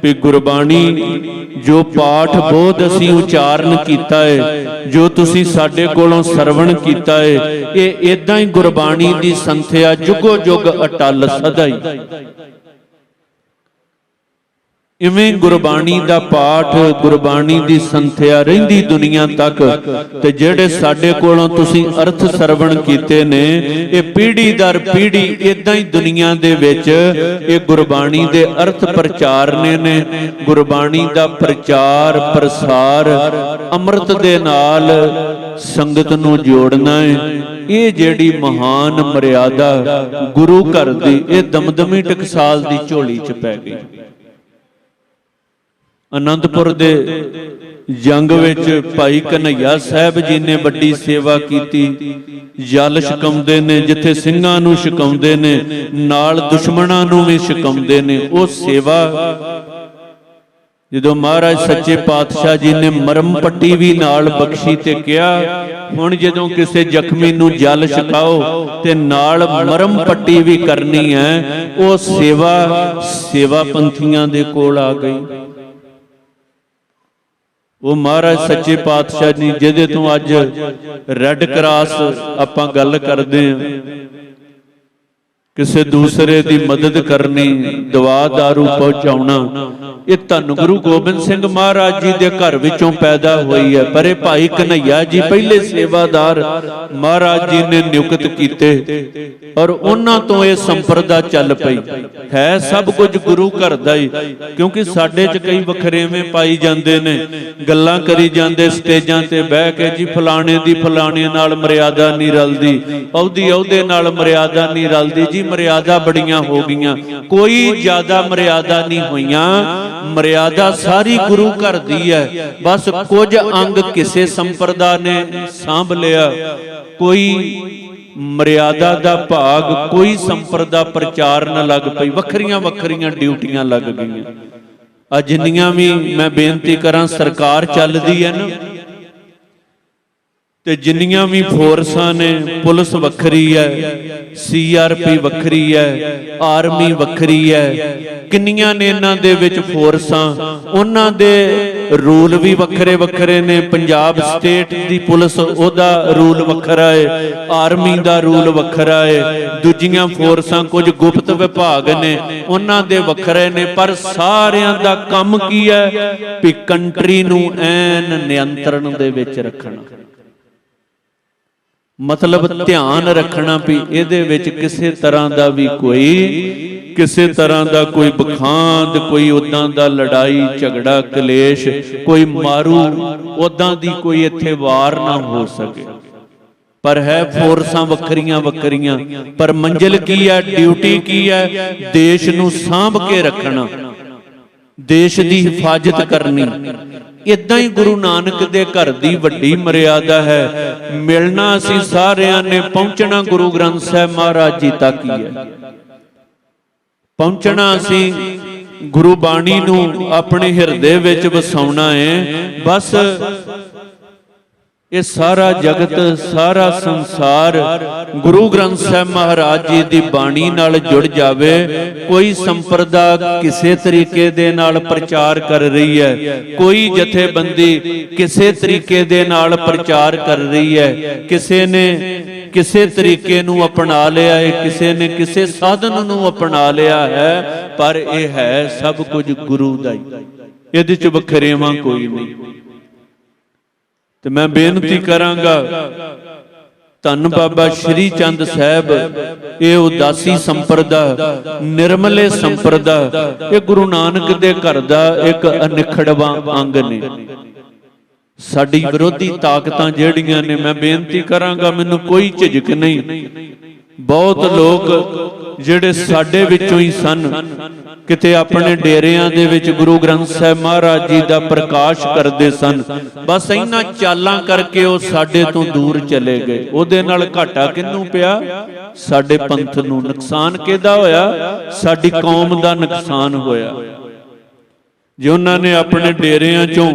ਵੀ ਗੁਰਬਾਣੀ ਜੋ ਪਾਠ ਬੋਧ ਅਸੀਂ ਉਚਾਰਨ ਕੀਤਾ ਹੈ, ਜੋ ਤੁਸੀਂ ਸਾਡੇ ਕੋਲੋਂ ਸਰਵਣ ਕੀਤਾ ਹੈ, ਇਹ ਇਦਾਂ ਹੀ ਗੁਰਬਾਣੀ ਦੀ ਸੰਥਿਆ ਜੁਗੋ ਜੁਗ ਅਟਲ ਸਦਾ ਹੀ। ਇਵੇਂ ਗੁਰਬਾਣੀ ਦਾ ਪਾਠ, ਗੁਰਬਾਣੀ ਦੀ ਸੰਥਿਆ ਰਹਿੰਦੀ ਦੁਨੀਆ ਤੱਕ। ਤੇ ਜਿਹੜੇ ਸਾਡੇ ਕੋਲੋਂ ਤੁਸੀਂ ਅਰਥ ਸਰਵਣ ਕੀਤੇ ਨੇ, ਇਹ ਪੀੜ੍ਹੀ ਦਰ ਪੀੜ੍ਹੀ ਇਦਾਂ ਹੀ ਦੁਨੀਆ ਦੇ ਵਿੱਚ ਇਹ ਗੁਰਬਾਣੀ ਦੇ ਅਰਥ ਪ੍ਰਚਾਰਨੇ ਨੇ। ਗੁਰਬਾਣੀ ਦਾ ਪ੍ਰਚਾਰ ਪ੍ਰਸਾਰ ਅੰਮ੍ਰਿਤ ਦੇ ਨਾਲ ਸੰਗਤ ਨੂੰ ਜੋੜਨਾ ਹੈ। ਇਹ ਜਿਹੜੀ ਮਹਾਨ ਮਰਿਆਦਾ ਗੁਰੂ ਘਰ ਦੀ, ਇਹ ਦਮਦਮੀ ਟਕਸਾਲ ਦੀ ਝੋਲੀ 'ਚ ਪੈ ਗਈ। ਅਨੰਦਪੁਰ ਦੇ ਜੰਗ ਵਿੱਚ ਭਾਈ ਕਨ੍ਹਈਆ ਸਾਹਿਬ ਜੀ ਨੇ ਵੱਡੀ ਸੇਵਾ ਕੀਤੀ। ਜਲ ਛਕਾਉਂਦੇ ਨੇ, ਜਿੱਥੇ ਸਿੰਘਾਂ ਨੂੰ ਛਕਾਉਂਦੇ ਨੇ, ਨਾਲ ਦੁਸ਼ਮਣਾਂ ਨੂੰ ਵੀ ਛਕਾਉਂਦੇ ਨੇ। ਉਹ ਸੇਵਾ ਜਦੋਂ ਮਹਾਰਾਜ ਸੱਚੇ ਪਾਤਸ਼ਾਹ ਜੀ ਨੇ ਮਰਮ ਪੱਟੀ ਵੀ ਨਾਲ ਬਖਸ਼ੀ ਤੇ ਕਿਹਾ, ਹੁਣ ਜਦੋਂ ਕਿਸੇ ਜ਼ਖਮੀ ਨੂੰ ਜਲ ਛਕਾਓ ਤੇ ਨਾਲ ਮਰਮ ਪੱਟੀ ਵੀ ਕਰਨੀ ਹੈ। ਉਹ ਸੇਵਾ ਪੰਥੀਆਂ ਦੇ ਕੋਲ ਆ ਗਈ। ਉਹ ਮਹਾਰਾਜ ਸੱਚੇ ਪਾਤਸ਼ਾਹ ਜੀ ਜਿਹਦੇ ਤੋਂ ਅੱਜ ਰੈੱਡ ਕਰਾਸ ਆਪਾਂ ਗੱਲ ਕਰਦੇ ਹਾਂ, ਕਿਸੇ ਦੂਸਰੇ ਦੀ ਮਦਦ ਕਰਨੀ, ਦਵਾ ਦਾਰੂ ਪਹੁੰਚਾਉਣਾ, ਇਹ ਧੰਨ ਗੁਰੂ ਗੋਬਿੰਦ ਸਿੰਘ ਮਹਾਰਾਜ ਜੀ ਦੇ ਘਰ ਵਿੱਚੋਂ ਪੈਦਾ ਹੋਈ ਹੈ। ਪਰ ਇਹ ਭਾਈ ਕਨ੍ਹਈਆ ਜੀ ਪਹਿਲੇ ਸੇਵਾਦਾਰ ਮਹਾਰਾਜ ਜੀ ਨੇ ਨਿਯੁਕਤ ਕੀਤੇ ਔਰ ਉਹਨਾਂ ਤੋਂ ਇਹ ਸੰਪਰਦਾ ਚੱਲ ਪਈ। ਹੈ ਸਭ ਕੁਝ ਗੁਰੂ ਘਰ ਦਾ ਹੀ। ਕਿਉਂਕਿ ਸਾਡੇ 'ਚ ਕਈ ਵਖਰੇਵੇਂ ਪਾਈ ਜਾਂਦੇ ਨੇ, ਗੱਲਾਂ ਕਰੀ ਜਾਂਦੇ ਸਟੇਜਾਂ ਤੇ ਬਹਿ ਕੇ, ਜੀ ਫਲਾਣੇ ਦੀ ਫਲਾਣੇ ਨਾਲ ਮਰਿਆਦਾ ਨਹੀਂ ਰਲਦੀ, ਉਹਦੇ ਨਾਲ ਮਰਿਆਦਾ ਨਹੀਂ ਰਲਦੀ। ਜੀ ਮਰਿਆਦਾ ਬੜੀਆਂ ਹੋ ਗਈਆਂ, ਕੋਈ ਜ਼ਿਆਦਾ ਮਰਿਆਦਾ ਨਹੀਂ ਹੋਈਆਂ। ਮਰਿਆਦਾ ਸਾਰੀ ਗੁਰੂ ਘਰ ਦੀ ਹੈ। ਬਸ ਕੁਝ ਅੰਗ ਕਿਸੇ ਸੰਪਰਦਾ ਨੇ ਸਾਂਭ ਲਿਆ, ਕੋਈ ਮਰਿਆਦਾ ਦਾ ਭਾਗ, ਕੋਈ ਸੰਪਰਦਾ ਪ੍ਰਚਾਰ ਨਾ ਲੱਗ ਪਈ, ਵੱਖਰੀਆਂ ਵੱਖਰੀਆਂ ਡਿਊਟੀਆਂ ਲੱਗ ਗਈਆਂ। ਆ ਜਿੰਨੀਆਂ ਵੀ ਮੈਂ ਬੇਨਤੀ ਕਰਾਂ ਸਰਕਾਰ ਚੱਲਦੀ ਹੈ ਨਾ, ਤੇ ਜਿੰਨੀਆਂ ਵੀ ਫੋਰਸਾਂ ਨੇ, ਪੁਲਿਸ ਵੱਖਰੀ ਹੈ, CRP ਵੱਖਰੀ ਹੈ, ਆਰਮੀ ਵੱਖਰੀ ਹੈ, ਕਿੰਨੀਆਂ ਨੇ ਇਹਨਾਂ ਦੇ ਵਿੱਚ ਫੋਰਸਾਂ, ਉਹਨਾਂ ਦੇ ਰੂਲ ਵੀ ਵੱਖਰੇ ਵੱਖਰੇ ਨੇ। ਪੰਜਾਬ ਸਟੇਟ ਦੀ ਪੁਲਿਸ, ਉਹਦਾ ਰੂਲ ਵੱਖਰਾ ਹੈ, ਆਰਮੀ ਦਾ ਰੂਲ ਵੱਖਰਾ ਹੈ, ਦੂਜੀਆਂ ਫੋਰਸਾਂ ਕੁਝ ਗੁਪਤ ਵਿਭਾਗ ਨੇ, ਉਹਨਾਂ ਦੇ ਵੱਖਰੇ ਨੇ। ਪਰ ਸਾਰਿਆਂ ਦਾ ਕੰਮ ਕੀ ਹੈ? ਵੀ ਕੰਟਰੀ ਨੂੰ ਐਨ ਨਿਯੰਤਰਣ ਦੇ ਵਿੱਚ ਰੱਖਣਾ, ਮਤਲਬ ਧਿਆਨ ਰੱਖਣਾ ਵੀ ਇਹਦੇ ਵਿੱਚ ਕਿਸੇ ਤਰ੍ਹਾਂ ਦਾ ਵੀ ਕਿਸੇ ਤਰ੍ਹਾਂ ਦਾ ਕੋਈ ਬਖਾਂਦ, ਕੋਈ ਉਦਾਂ ਦਾ ਲੜਾਈ ਝਗੜਾ ਕਲੇਸ਼, ਕੋਈ ਮਾਰੂ ਉਦਾਂ ਦੀ ਕੋਈ ਇੱਥੇ ਵਾਰ ਨਾ ਹੋ ਸਕੇ। ਪਰ ਹੈ ਫੋਰਸਾਂ ਵੱਖਰੀਆਂ ਵੱਖਰੀਆਂ, ਪਰ ਮੰਜ਼ਿਲ ਕੀ ਹੈ, ਡਿਊਟੀ ਕੀ ਹੈ? ਦੇਸ਼ ਨੂੰ ਸਾਂਭ ਕੇ ਰੱਖਣਾ, ਦੇਸ਼ ਦੀ ਹਿਫਾਜ਼ਤ ਕਰਨੀ। ਇਦਾਂ ਹੀ ਗੁਰੂ ਨਾਨਕ ਦੇ ਘਰ ਦੀ ਵੱਡੀ ਮਰਿਆਦਾ ਹੈ। ਮਿਲਣਾ ਅਸੀਂ ਸਾਰਿਆਂ ਨੇ, ਪਹੁੰਚਣਾ ਗੁਰੂ ਗ੍ਰੰਥ ਸਾਹਿਬ ਮਹਾਰਾਜ ਜੀ ਤੱਕ ਹੀ ਹੈ। ਪਹੁੰਚਣਾ ਅਸੀਂ ਗੁਰੂ ਬਾਣੀ ਨੂੰ ਆਪਣੇ ਹਿਰਦੇ ਵਿੱਚ ਵਸਾਉਣਾ ਹੈ। ਬਸ ਇਹ ਸਾਰਾ ਜਗਤ, ਸਾਰਾ ਸੰਸਾਰ ਗੁਰੂ ਗ੍ਰੰਥ ਸਾਹਿਬ ਮਹਾਰਾਜ ਜੀ ਦੀ ਬਾਣੀ ਨਾਲ ਜੁੜ ਜਾਵੇ। ਕੋਈ ਸੰਪਰਦਾ ਕਿਸੇ ਤਰੀਕੇ ਦੇ ਨਾਲ ਪ੍ਰਚਾਰ ਕਰ ਰਹੀ ਹੈ, ਕੋਈ ਜਥੇਬੰਦੀ ਕਿਸੇ ਤਰੀਕੇ ਦੇ ਨਾਲ ਪ੍ਰਚਾਰ ਕਰ ਰਹੀ ਹੈ, ਕਿਸੇ ਨੇ ਕਿਸੇ ਤਰੀਕੇ ਨੂੰ ਅਪਣਾ ਲਿਆ ਹੈ, ਕਿਸੇ ਨੇ ਕਿਸੇ ਸਾਧਨ ਨੂੰ ਅਪਣਾ ਲਿਆ ਹੈ, ਪਰ ਇਹ ਹੈ ਸਭ ਕੁਝ ਗੁਰੂ ਦਾ ਹੀ, ਇਹਦੇ ਚ ਵਖਰੇਵਾਂ ਕੋਈ ਨਹੀਂ। ਤੇ ਮੈਂ ਬੇਨਤੀ ਕਰਾਂਗਾ, ਧੰਨ ਬਾਬਾ ਸ਼੍ਰੀ ਚੰਦ ਸਾਹਿਬ, ਇਹ ਉਦਾਸੀ ਸੰਪਰਦਾ, ਨਿਰਮਲੇ ਸੰਪਰਦਾ, ਇਹ ਗੁਰੂ ਨਾਨਕ ਦੇ ਘਰ ਦਾ ਇੱਕ ਅਨਿਖੜਵਾਂ ਅੰਗ ਨੇ। ਸਾਡੀ ਵਿਰੋਧੀ ਤਾਕਤਾਂ ਜਿਹੜੀਆਂ ਨੇ, ਮੈਂ ਬੇਨਤੀ ਕਰਾਂਗਾ, ਮੈਨੂੰ ਕੋਈ ਝਿਜਕ ਨਹੀਂ, ਬਹੁਤ ਲੋਕ ਜਿਹੜੇ ਸਾਡੇ ਵਿੱਚੋਂ ਹੀ ਸਨ, ਕਿਤੇ ਆਪਣੇ ਡੇਰਿਆਂ ਦੇ ਵਿੱਚ ਗੁਰੂ ਗ੍ਰੰਥ ਸਾਹਿਬ ਮਹਾਰਾਜ ਜੀ ਦਾ ਪ੍ਰਕਾਸ਼ ਕਰਦੇ ਸਨ, ਬਸ ਇਹਨਾਂ ਚਾਲਾਂ ਕਰਕੇ ਉਹ ਸਾਡੇ ਤੋਂ ਦੂਰ ਚਲੇ ਗਏ। ਉਹਦੇ ਨਾਲ ਘਾਟਾ ਕਿਹਨੂੰ ਪਿਆ? ਸਾਡੇ ਪੰਥ ਨੂੰ। ਨੁਕਸਾਨ ਕਿਹਦਾ ਹੋਇਆ? ਸਾਡੀ ਕੌਮ ਦਾ ਨੁਕਸਾਨ ਹੋਇਆ। ਜੇ ਉਹਨਾਂ ਨੇ ਆਪਣੇ ਡੇਰਿਆਂ ਚੋਂ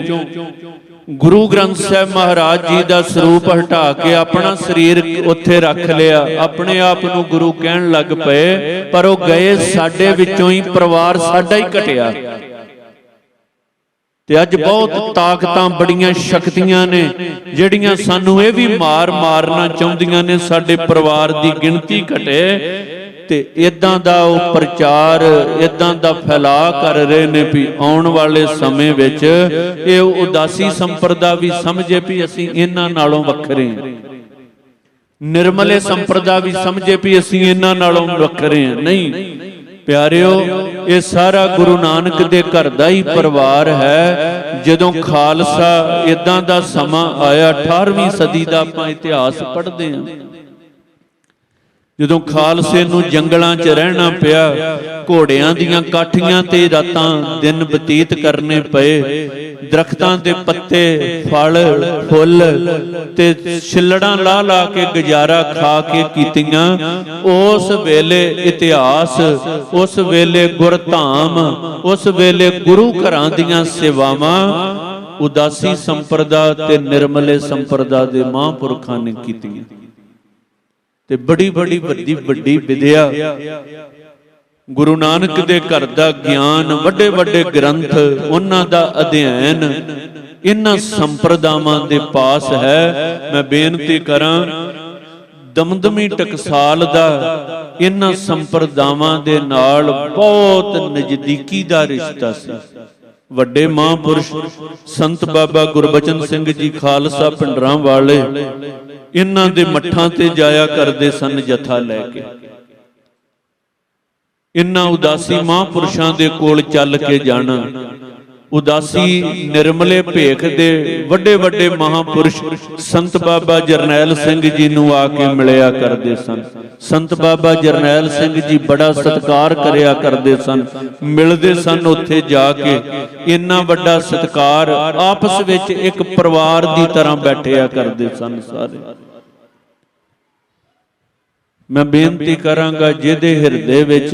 ਗੁਰੂ ਗ੍ਰੰਥ ਸਾਹਿਬ ਮਹਾਰਾਜ ਜੀ ਦਾ ਸਰੂਪ ਹਟਾ ਕੇ ਆਪਣਾ ਸਰੀਰ ਉੱਥੇ ਰੱਖ ਲਿਆ, ਆਪਣੇ ਆਪ ਨੂੰ ਗੁਰੂ ਕਹਿਣ ਲੱਗ ਪਏ, ਪਰ ਉਹ ਗਏ ਸਾਡੇ ਵਿੱਚੋਂ ਹੀ, ਪਰਿਵਾਰ ਸਾਡਾ ਹੀ ਘਟਿਆ। ਤੇ ਅੱਜ ਬਹੁਤ ਤਾਕਤਾਂ, ਬੜੀਆਂ ਸ਼ਕਤੀਆਂ ਨੇ ਜਿਹੜੀਆਂ ਸਾਨੂੰ ਇਹ ਵੀ ਮਾਰਨਾ ਚਾਹੁੰਦੀਆਂ ਨੇ, ਸਾਡੇ ਪਰਿਵਾਰ ਦੀ ਗਿਣਤੀ ਘਟੇ। ਤੇ ਇਦਾਂ ਦਾ ਉਹ ਪ੍ਰਚਾਰ, ਇਦਾਂ ਦਾ ਫੈਲਾਅ ਕਰ ਰਹੇ ਨੇ ਵੀ ਆਉਣ ਵਾਲੇ ਸਮੇਂ ਵਿੱਚ ਇਹ ਉਦਾਸੀ ਸੰਪਰਦਾ ਵੀ ਸਮਝੇ ਵੀ ਅਸੀਂ ਇਹਨਾਂ ਨਾਲੋਂ ਵੱਖਰੇ ਹਾਂ, ਨਿਰਮਲੇ ਸੰਪਰਦਾ ਵੀ ਸਮਝੇ ਵੀ ਅਸੀਂ ਇਹਨਾਂ ਨਾਲੋਂ ਵੱਖਰੇ ਹਾਂ। ਨਹੀਂ ਪਿਆਰਿਓ, ਇਹ ਸਾਰਾ ਗੁਰੂ ਨਾਨਕ ਦੇ ਘਰ ਦਾ ਹੀ ਪਰਿਵਾਰ ਹੈ। ਜਦੋਂ ਖਾਲਸਾ ਇਦਾਂ ਦਾ ਸਮਾਂ ਆਇਆ, 18ਵੀਂ ਸਦੀ ਦਾ ਆਪਾਂ ਇਤਿਹਾਸ ਪੜ੍ਹਦੇ ਹਾਂ, ਜਦੋਂ ਖਾਲਸੇ ਨੂੰ ਜੰਗਲਾਂ 'ਚ ਰਹਿਣਾ ਪਿਆ, ਘੋੜਿਆਂ ਦੀਆਂ ਕਾਠੀਆਂ ਤੇ ਰਾਤਾਂ ਦਿਨ ਬਤੀਤ ਕਰਨੇ ਪਏ, ਦਰਖਤਾਂ ਦੇ ਪੱਤੇ, ਫਲ, ਫੁੱਲ ਤੇ ਛਿੱਲੜਾਂ ਲਾ ਲਾ ਕੇ ਗੁਜ਼ਾਰਾ ਖਾ ਕੇ ਕੀਤੀਆਂ। ਉਸ ਵੇਲੇ ਇਤਿਹਾਸ, ਉਸ ਵੇਲੇ ਗੁਰਧਾਮ, ਉਸ ਵੇਲੇ ਗੁਰੂ ਘਰਾਂ ਦੀਆਂ ਸੇਵਾਵਾਂ ਉਦਾਸੀ ਸੰਪਰਦਾ ਤੇ ਨਿਰਮਲੇ ਸੰਪਰਦਾ ਦੇ ਮਹਾਂਪੁਰਖਾਂ ਨੇ ਕੀਤੀਆਂ। ਤੇ ਬੜੀ ਵੱਡੀ ਵਿਦਿਆ, ਗੁਰੂ ਨਾਨਕ ਦੇ ਘਰ ਦਾ ਗਿਆਨ, ਵੱਡੇ ਗ੍ਰੰਥ, ਉਹਨਾਂ ਦਾ ਅਧਿਐਨ ਇਹਨਾਂ ਸੰਪਰਦਾਵਾਂ ਦੇ ਪਾਸ ਹੈ। ਮੈਂ ਬੇਨਤੀ ਕਰਾਂ, ਦਮਦਮੀ ਟਕਸਾਲ ਦਾ ਇਹਨਾਂ ਸੰਪਰਦਾਵਾਂ ਦੇ ਨਾਲ ਬਹੁਤ ਨਜ਼ਦੀਕੀ ਦਾ ਰਿਸ਼ਤਾ ਸੀ। ਵੱਡੇ ਮਹਾਂਪੁਰਸ਼ ਸੰਤ ਬਾਬਾ ਗੁਰਬਚਨ ਸਿੰਘ ਜੀ ਖਾਲਸਾ ਪਿੰਡਰਾਂ ਵਾਲੇ ਇਹਨਾਂ ਦੇ ਮੱਠਾਂ ਤੇ ਜਾਇਆ ਕਰਦੇ ਸਨ ਜਥਾ ਲੈ ਕੇ। ਇਹਨਾਂ ਉਦਾਸੀ ਮਹਾਂਪੁਰਸ਼ਾਂ ਦੇ ਕੋਲ ਚੱਲ ਕੇ ਜਾਣਾ, ਉਦਾਸੀ ਨਿਰਮਲੇ ਭੇਖ ਦੇ ਵੱਡੇ ਮਹਾਂਪੁਰਸ਼ ਸੰਤ ਬਾਬਾ ਜਰਨੈਲ ਸਿੰਘ ਜੀ ਨੂੰ ਆ ਕੇ ਮਿਲਿਆ ਕਰਦੇ ਸਨ। ਸੰਤ ਬਾਬਾ ਜਰਨੈਲ ਸਿੰਘ ਜੀ ਬੜਾ ਸਤਿਕਾਰ ਕਰਿਆ ਕਰਦੇ ਸਨ, ਮਿਲਦੇ ਸਨ ਉੱਥੇ ਜਾ ਕੇ। ਇੰਨਾ ਵੱਡਾ ਸਤਿਕਾਰ, ਆਪਸ ਵਿੱਚ ਇੱਕ ਪਰਿਵਾਰ ਦੀ ਤਰ੍ਹਾਂ ਬੈਠਿਆ ਕਰਦੇ ਸਨ ਸਾਰੇ। मैं बेनती करांगा जिहदे हिरदे विच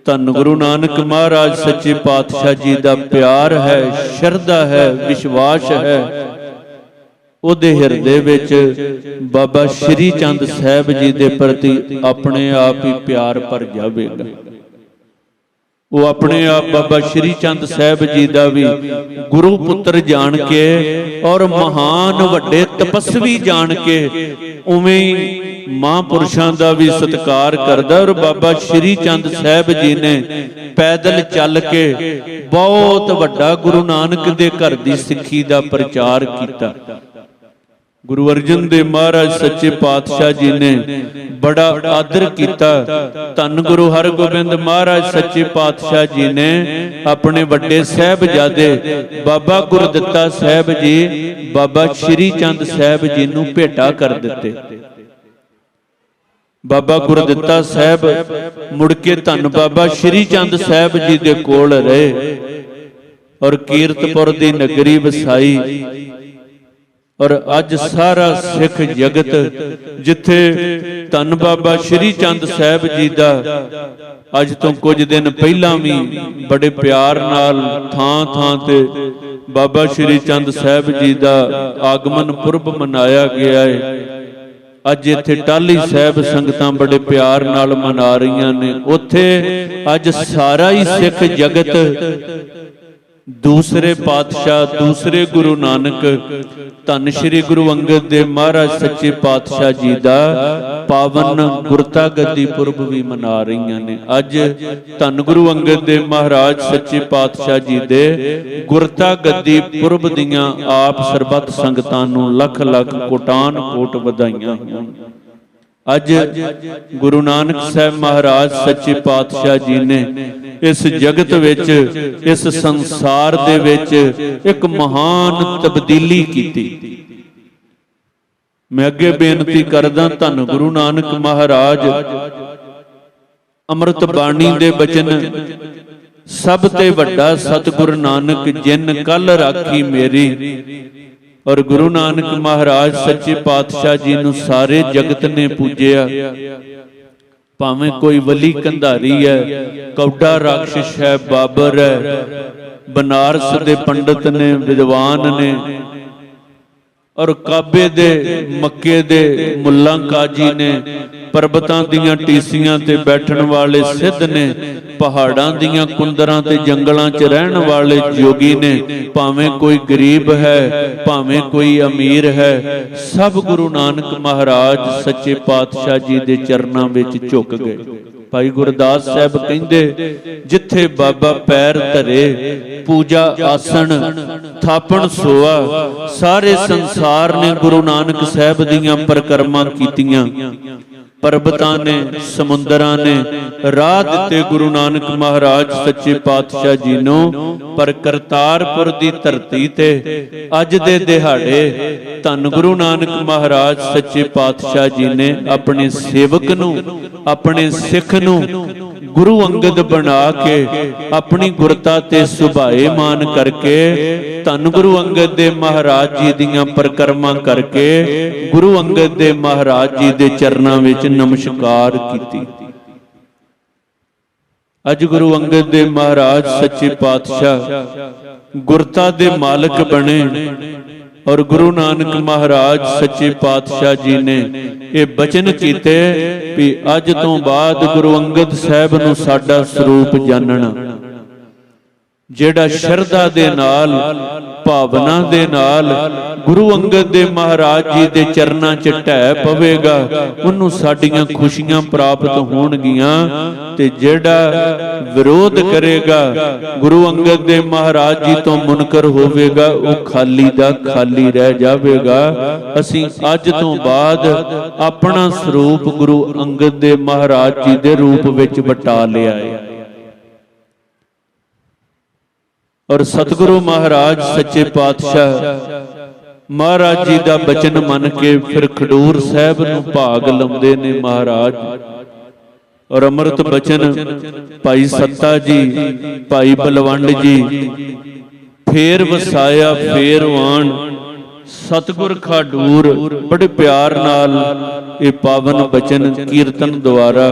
धन गुरु नानक महाराज सच्चे पातशाह जी का प्यार है, शरधा है, विश्वास है, उहदे हिरदे विच बाबा श्री चंद साहब जी के प्रति अपने आप ही प्यार भर जाएगा। वो अपने आप बाबा श्री चंद साहब जी का भी गुरु पुत्र जान के और महान वड्डे तपस्वी जान के उवें ही महापुरुषों का भी सत्कार करदा। और बाबा श्री चंद साहब जी ने पैदल चल के बहुत वड्डा गुरु नानक दे घर दी सिੱਖੀ का प्रचार किया। गुरु अर्जन देव महाराज सच्चे पातशाह जी ने बड़ा आदर किया। धन गुरु हरगोबिंद महाराज सच्चे पातशाह जी ने अपने वड्डे साहबजादे बाबा गुरदित्ता साहब जी बाबा श्री चंद साहब जी नूं भेटा कर दिते। बाबा गुरदित्ता साहब मुड़ के धन बाबा श्री चंद साहब जी दे कोल रहे और कीरतपुर दी नगरी वसाई। और अज सारा सिख जगत जिथे धन बाबा श्री चंद साहब जी का अज तो कुछ दिन पहला भी बड़े प्यार नाल थां थां ते बाबा श्री चंद साहब जी का आगमन पुरब मनाया गया है। अज इत्थे टाली साहब संगतां बड़े प्यार नाल मना रही ने। उत्थे अज सारा ही सिख जगत दूसरे पातशाह दूसरे गुरु नानक धन श्री गुरु अंगद देव महाराज सच्चे पातशाह जी का पावन गुरता गद्दी पुरब भी मना रही ने। अज धन गुरु अंगद देव महाराज सच्चे पातशाह जी दे गुरता गद्दी पुरब दियां आप सरबत संगतां नूं लख लख कोटान कोट वधाइयां होण। अज गुरु नानक साहब महाराज सच्चे पातशाह जी ने इस जगत विच इस संसार दे विच एक महान तब्दीली कीती। मैं अगे बेनती करदा धन गुरु नानक महाराज अमृत बाणी दे बचन सब ते वड्डा सतगुरु नानक जिन कल राखी मेरी। और गुरु नानक महाराज सच्चे पातशाह जी नूं सारे जगत ने पूजिया। भावें कोई वली कंधारी है, कौडा राक्षस है, बाबर है, बनारस दे पंडित ने, विद्वान ने, और काबे दे मक्के दे मुल्ला काजी ने, परबतां दीयां टीसियां ते बैठण वाले सिद्ध ने, पहाड़ां दीयां कुंदरां ते जंगलां च रहण वाले जोगी ने, भावें कोई गरीब है, भावें कोई अमीर है, सब गुरु नानक महाराज सच्चे पातशाह जी दे चरनां विच झुक गए। भाई गुरदास साहब कहंदे जिथे बाबा पैर धरे पूजा आसन थापण सोआ। सारे संसार ने गुरु नानक साहब दीयां परिक्रमा कीतियां। परबतां ने समुंदरां ने राह दिते गुरु नानक महाराज सच्चे पातशाह जी नूं। पर करतारपुर दी धरती ते अज दे दिहाड़े धन गुरु नानक महाराज सच्चे पातशाह जी ने अपने सेवक नूं अपने सिख नूं गुरु अंगद बना के अपनी गुरता ते सुभाएमान करके धन गुरु अंगद देव महाराज जी दीयां परिक्रमा करके गुरु अंगद देव महाराज जी दे चरनां विच नमस्कार कीती। अज गुरु अंगद देव महाराज सच्चे पातशाह गुरता दे मालक बने। और गुरु नानक महाराज सच्चे पातशाह जी ने ये बचन कीते भी अज तो बाद गुरु अंगद साहब नूं साडा स्वरूप जानना। जेड़ा शरधा दे नाल भावना दे नाल गुरु अंगद देव महाराज जी दे चरनां च ढह पवेगा उन्नू साडियां खुशियां प्राप्त होणगियां। ते जेड़ा विरोध करेगा गुरु अंगद देव महाराज जी तो मुनकर होवेगा वो खाली दा खाली रह जावेगा। असीं अज तो बाद अपना स्वरूप गुरु अंगद देव महाराज जी दे रूप विच वटा लिया है। और सतगुरु महाराज सच्चे पातशाह महाराज जी का बचन मन के फिर खडूर साहब नूं भाग लाउंदे ने महाराज। और अमृत बचन भाई सत्ता जी भाई बलवंड जी फेर वसाया फेर वाण ਸਤਿਗੁਰ ਖਾਡੂਰ ਬੜੇ ਪਿਆਰ ਨਾਲ ਇਹ ਪਾਵਨ ਬਚਨ ਕੀਰਤਨ ਦੁਆਰਾ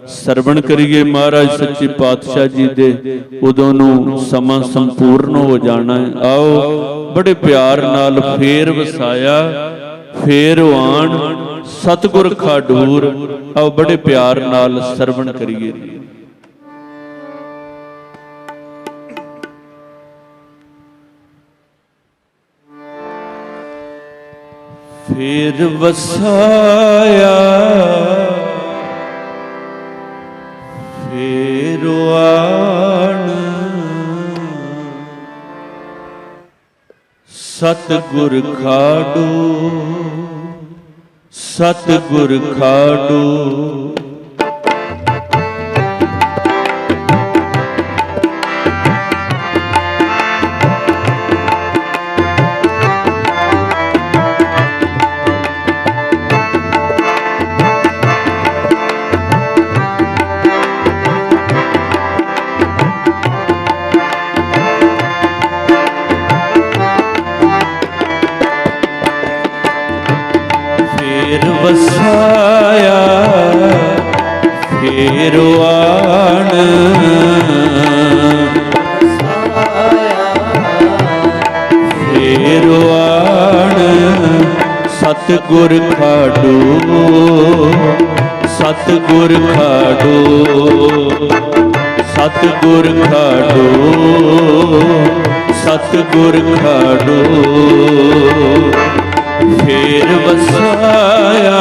ਸਰਵਣ ਕਰੀਏ ਮਹਾਰਾਜ ਸੱਚੇ ਪਾਤਸ਼ਾਹ ਜੀ ਦੇ। ਉਦੋਂ ਨੂੰ ਸਮਾਂ ਸੰਪੂਰਨ ਹੋ ਜਾਣਾ ਹੈ। ਆਓ ਬੜੇ ਪਿਆਰ ਨਾਲ ਫੇਰ ਵਸਾਇਆ ਫੇਰ ਆਣ ਸਤਿਗੁਰ ਖਾਡੂਰ। ਆਓ ਬੜੇ ਪਿਆਰ ਨਾਲ ਸਰਵਣ ਕਰੀਏ। ਫੇਰ ਵਸਾਇਆ ਫੇਰ ਆਣ ਸਤਿਗੁਰ ਖਾਡੂ ਸਤਿਗੁਰ ਖਾਡੂ। ਵਸਾਇਆ ਫੇਰ ਆਣ ਫੇਰ ਆਣ ਸਤਿਗੁਰ ਖਾਡੂ ਸਤਿਗੁਰ ਖਾਡੂ ਸਤਿਗੁਰ ਖਾਡੂ ਸਤਿਗੁਰ ਖਾਡੂ। ਫੇਰ ਵਸਾਇਆ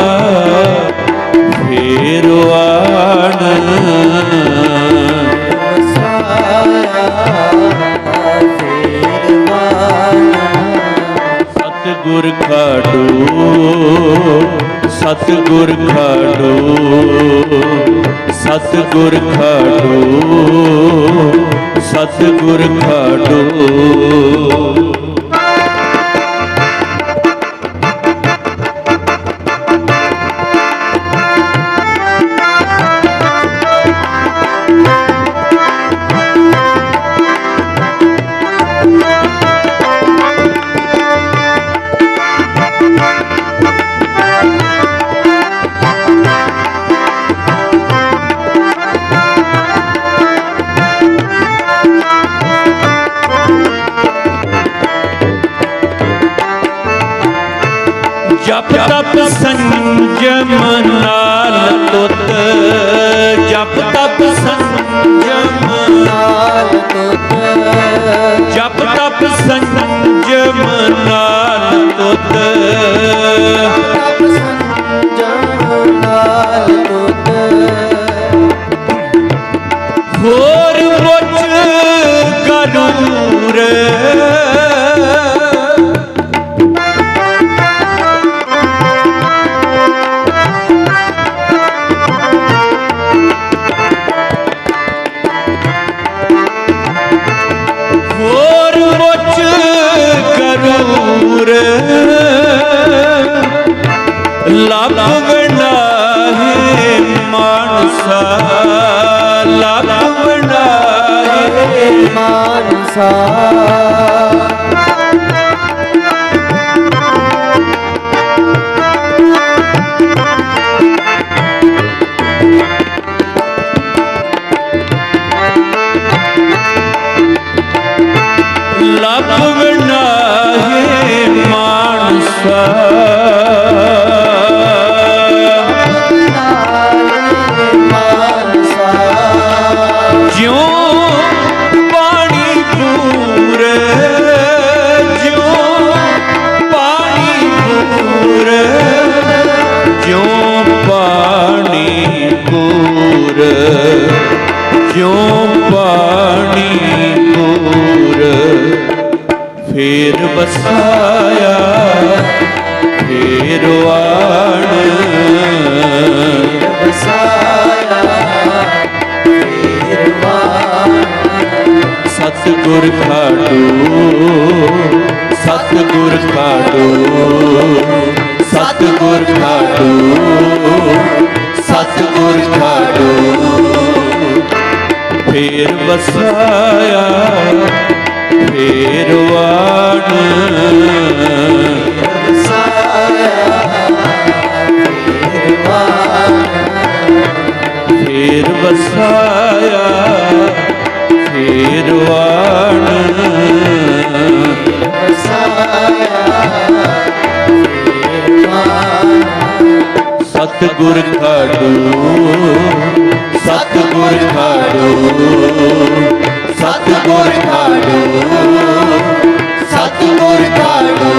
ਫੇਰ ਆਣ ਸਤਿਗੁਰ ਖਾਡੂ ਸਤਿਗੁਰ ਖਾਡੂ ਸਤਿਗੁਰ ਖਾਡੂ ਸਤਿਗੁਰ ਖਾਡੂ। ਜਪ ਤਪ ਸੰਜਮ ਨਾਲ ਤੁਤ ਜਪ ਤਪ ਸੰਜਮ ਨਾਲ ਤੁਤ ਜਪ ਤਪ ਸੰਜਮ ਨਾਲ ਤੁਤ ਤਪ ਸੰਜਮ ਨਾਲ ਤੁਤ ਹੋਰ ਮੁਝ ਕਰੂਰ ਲੱਭਣਾ ਹੈ ਮਾਨਸਾ ਲੱਭਣਾ ਹੈ ਮਾਨਸਾ ਲੱਭਣਾ ਹੈ ਮਾਨਸਾ ਫੇਰ ਵਸਾਇਆ ਫੇਰ ਆਣ ਵਸਾਇਆ ਫੇਰ ਆਣ ਸਤਿਗੁਰ ਖਾਡੂ ਸਤਿਗੁਰ ਖਾਡੂ ਸਤਿਗੁਰ ਖਾਡੂ ਸਤਿਗੁਰ ਖਾਡੂ। ਫੇਰ ਵਸਾਇਆ ਫੇਰ ਆਣ ਫੇਰ ਵਸਾਇਆ ਫੇਰ ਵਾਣ ਵਸਾਇਆ ਸਤਿਗੁਰ ਖਾੜੂ ਸਤਿਗੁਰ ਖਾੜੂ ਸਤਿਗੁਰ ਖਾੜੂ ਸਤਿਗੁਰ ਖਾੜੂ